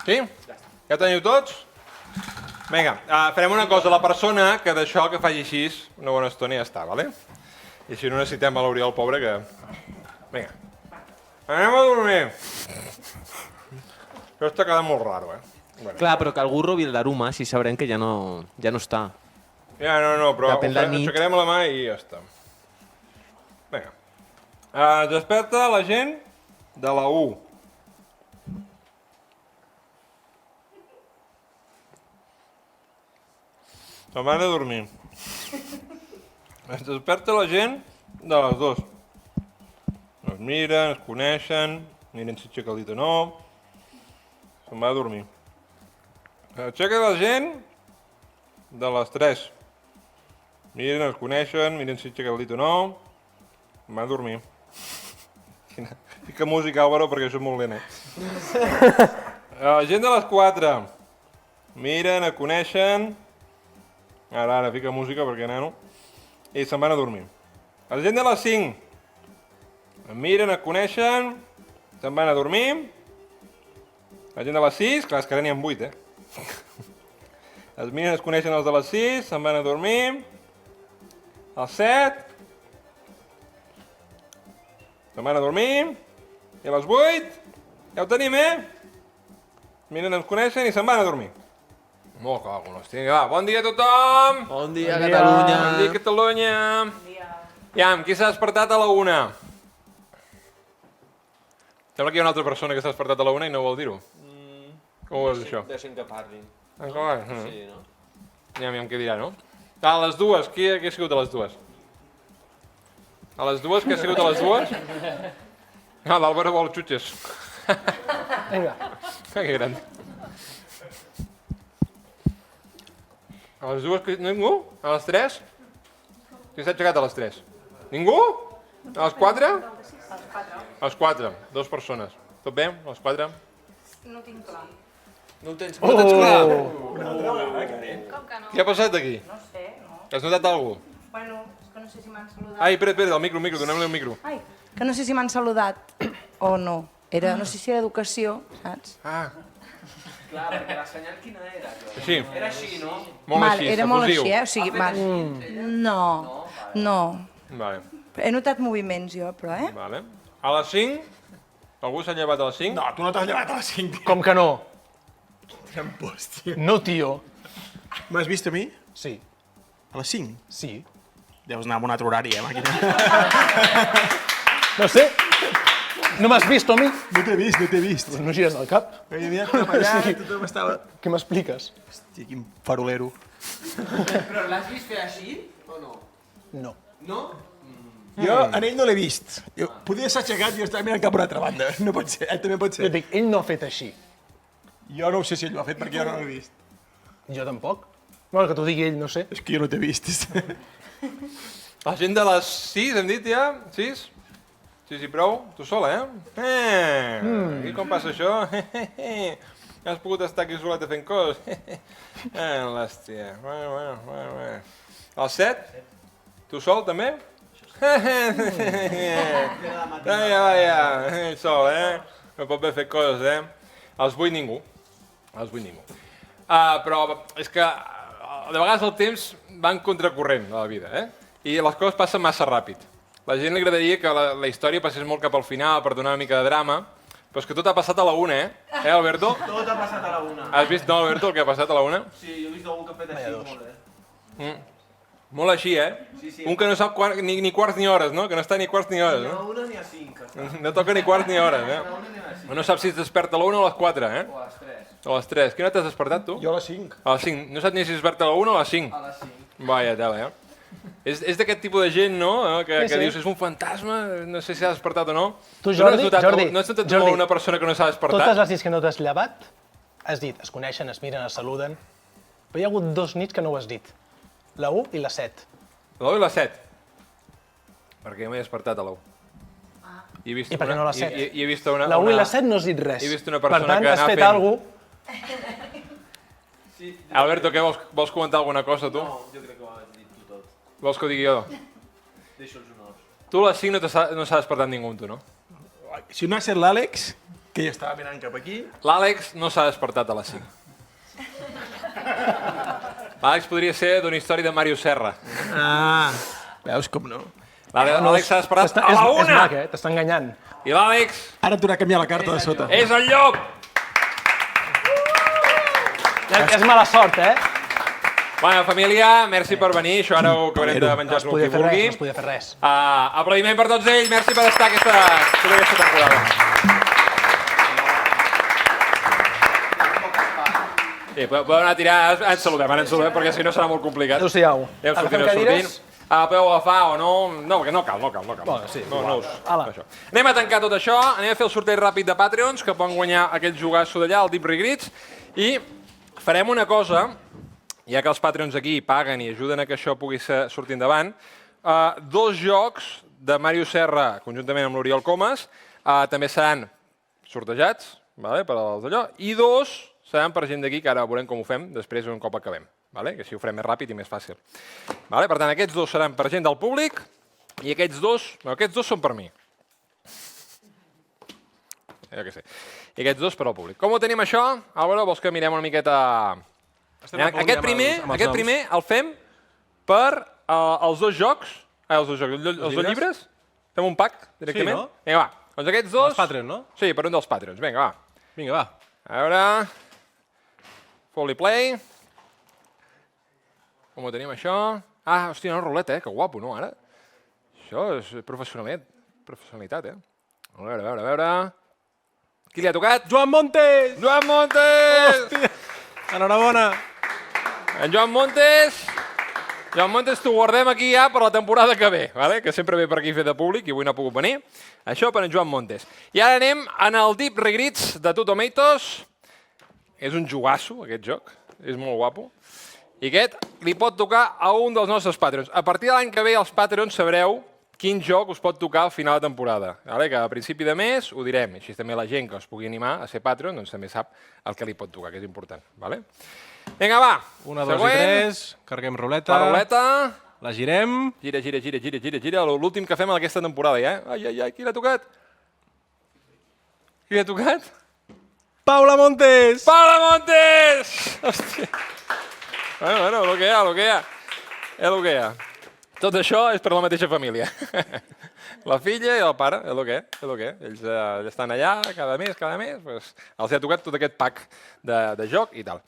Sí? Ja teniu tots? Vinga, farem una cosa. La persona que d'això que faci així una bona estona ja està, vale? I així no necessitem a l'Oriol, pobre, que... Vinga. Anem a dormir. Això està quedant molt raro, Bueno. Clar, però que algú robi el d'aroma, així sabrem que ja no està. Ja, no, però Depèn de la nit. aixecarem la mà i ja està. Vinga. Desperta la gent de la U. Se'n van a dormir. Es desperta la gent de les 2. Es miren, es coneixen, miren si aixeca el dit o no. Se'n va a dormir. S'aixeca la gent de les 3. Miren, es coneixen, miren si aixeca el dit o no. Se'n va a dormir. Fica música, Álvaro, perquè això és molt lent, La gent de les 4. Miren, es coneixen. Ara, fica música perquè nano. I se'n van a dormir. La gent de les 5. Em miren, es coneixen. Se'n van a dormir. La gent de les 6, clar, és que ara n'hi ha 8, Es miren, es coneixen els de les 6, se'n van a dormir. Els 7. Se'n van a dormir. I a les 8. Ja ho tenim, Miren, ens coneixen i se'n van a dormir. Molt clar, com l'estic. Va, bon dia a tothom! Bon dia, Catalunya! Bon dia, Catalunya! Iam, qui s'ha despertat a la 1? Sembla que hi ha una altra persona que s'ha despertat a la 1 i no vol dir-ho. Com ho veus, això? Deixem que parlin. Sí, no? Aviam què dirà, no? A les 2, qui ha sigut a les 2? A les 2, qui ha sigut a les 2? L'Àlvaro vol xutxes. Vinga. Que gran. A les 2, ningú? A les 3? Qui s'ha aixecat a les 3? Ningú? A les 4? A les 4, 2 persones. Tot bé? A les 4? No tinc clar. No ho tens clar? Què ha passat aquí? No sé, no. Has notat alguna cosa? Bueno, és que no sé si m'han saludat. Ai, espera, el micro, donem-li el micro. Ai, que no sé si m'han saludat o no. No sé si era educació, saps? Ah. Clar, perquè la senyal quina era? Així. Era així, no? Molt així, era molt efusiu. així, O sigui, no. Vale. He notat moviments jo, però, Vale. A les 5? Algú s'ha llevat a les 5? No, tu no t'has llevat a les 5. Com que no? Trampós, tio. No, tio. M'has vist a mi? Sí. A les 5? Sí. Deus anar a un altre horari, màquina. No sé. No m'has vist, Tomi? No t'he vist. No gires el cap. M'havia mirat cap allà, tothom estava... Què m'expliques? Hòstia, quin farolero. Però l'has vist fer així o no? No. No? Jo en ell no l'he vist. Podia ser aixecat i jo estava mirant cap a una altra banda. No pot ser, també pot Jo ser. dic, ell no ha fet així. Jo no ho sé si ell ho ha fet perquè jo no l'he vist. Jo tampoc. Bueno, que t'ho digui ell, no sé. És que jo no t'he vist. La gent de les 6, hem dit ja? 6? Sí, prou? Tu sola, I com passa això? Has pogut estar aquí soleta fent coses? L'hòstia. Bueno. El 7? Tu sol, també? Vaja, sol, No pot haver fet coses, Els 8 ningú. Però és que de vegades el temps va en contracorrent de la vida, I les coses passen massa ràpid. La gent li agradaria que la història passés molt cap al final per donar una mica de drama, però és que tot ha passat a la 1, Alberto? Tot ha passat a la 1. Has vist, no, Alberto, el que ha passat a la 1? Sí, jo he vist algú que ha fet així molt bé. Molt així, Sí. Un que no sap ni quarts ni hores, no? Que no està ni quarts ni hores, Ni a 1 ni a 5. No toca ni quarts ni hores, No sap si es desperta a la 1 o a les 4, O a les 3. A les 3. Quina t'has despertat, tu? Jo a les 5. A les 5. No saps ni si es desperta a la 1 o a les 5? A les 5. Vaya tela, És d'aquest tipus de gent, no? Que dius, és un fantasma, no sé si s'ha despertat o no. Tu, Jordi, no has notat una persona que no s'ha despertat? Totes les nits que no t'has llevat, has dit, es coneixen, es miren, es saluden, però hi ha hagut 2 nits que no ho has dit. La 1 i la 7. La 1 i la 7? Perquè m'he despertat a la 1. I per què no la 7? I he vist una... La 1 i la 7 no has dit res. He vist una persona per tant, que has anava fet fent... alguna cosa. Alberto, què vols comentar alguna cosa, tu? No, jo crec que ho has dit tu tot. Vols que ho digui jo? Deixo els honors. Tu a les 5 no s'ha despertat ningú, tu, no? Si no ha estat l'Àlex, que ja estava mirant cap aquí... L'Àlex no s'ha despertat a les 5. L'Àlex podria ser d'una història de Mario Serra. Ah, veus com no? L'Àlex s'ha despertat a la 1! És mac, t'està enganyant. I l'Àlex... Ara t'haurà de canviar la carta de sota. És el llop! És mala sort, eh? Bueno, família, merci per venir. Això ara ho acabarem de menjar-nos el que vulgui. No es podia fer res. Aplaudiment per tots ells. Merci per estar tota aquesta temporada. Sí, podeu anar a tirar... Ara ens saludem, perquè si no serà molt complicat. Adéu-siau. Agafem cadires? Podeu agafar o no? No, perquè no cal. Bueno, sí, això. Anem a tancar tot això, anem a fer el sorteig ràpid de Patreons, que poden guanyar aquell jugasso d'allà, el Deep Regrets, i farem una cosa, ja que els Patreons aquí paguen i ajuden a que això pugui sortir endavant, 2 jocs de Mario Serra, conjuntament amb l'Oriol Comas, també seran sortejats, per als d'allò, i 2 seran per gent d'aquí, que ara veurem com ho fem després un cop acabem, que així ho farem més ràpid i més fàcil. Per tant, aquests 2 seran per gent del públic i aquests 2 són per mi. Ja que sé. I aquests 2 per al públic. Com ho tenim això? Álvaro, vols que mirem una miqueta... Aquest primer el fem per els 2 jocs. Els 2 llibres. Fem un pack directament. Sí, no? Vinga, va. Doncs aquests 2... Els Patreons, no? Sí, per un dels Patreons. Vinga, va. Vinga, va. A veure... Foley Play. Com ho tenim, això? Hòstia, una ruleta, que guapo, no, ara? Això és professionalitat, A veure... Qui li ha tocat? Joan Montes! Joan Montes! Hòstia! Enhorabona! En Joan Montes... Joan Montes, t'ho guardem aquí ja per la temporada que ve, que sempre ve per aquí a fer de públic i avui no ha pogut venir. Això per en Joan Montes. I ara anem en el Deep Regrets de Two Tomatoes. És un jugasso, aquest joc. És molt guapo. I aquest li pot tocar a un dels nostres Patreons. A partir de l'any que ve els Patreons sabreu quin joc us pot tocar al final de temporada. Que a principi de mes ho direm. Així també la gent que us pugui animar a ser Patreon doncs també sap el que li pot tocar, que és important. Vinga, va. 1, 2 i 3. Carreguem ruleta. La ruleta. La girem. Gira. L'últim que fem en aquesta temporada, ja. Ai, qui l'ha tocat? Qui l'ha tocat? Paula Montes! Paula Montes! Hòstia. Bueno, lo que hi ha. És el que hi ha. Tot això és per la mateixa família. La filla i el pare, és el que hi ha. Ells estan allà cada mes, els ha tocat tot aquest pack de joc i tal.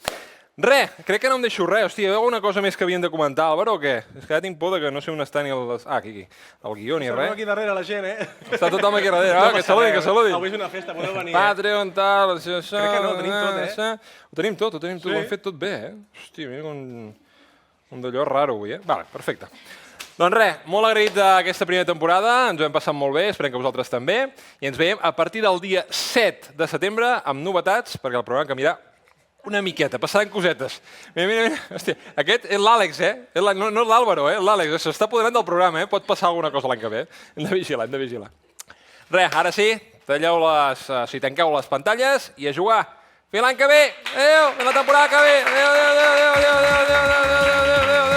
Res, crec que no em deixo res. Hòstia, hi ha alguna cosa més que havien de comentar, Álvaro, o què? És que ja tinc por que no sé on està ni el... aquí. El guió ni res. Aquí darrere la gent, Està tothom aquí darrere. Que saludi. Avui és una festa, podeu venir. Patreon, tal... Crec que no, ho tenim tot, Ho tenim tot. Ho hem fet tot bé, Hòstia, mira un d'allò raro avui, Vale, perfecte. Doncs res, molt agraït d'aquesta primera temporada, ens ho hem passat molt bé, esperem que vosaltres també, i ens veiem a partir del dia 7 de setembre amb novetats, perquè el programa canviarà una miqueta, passaran cosetes. Mira, hòstia, aquest és l'Àlex, No és l'Àlvaro, l'Àlex, s'està apoderant del programa, pot passar alguna cosa l'any que ve. Hem de vigilar. Res, ara sí, tanqueu les pantalles i a jugar. Fins l'any que ve! Adéu! Fins la temporada que ve! Adéu!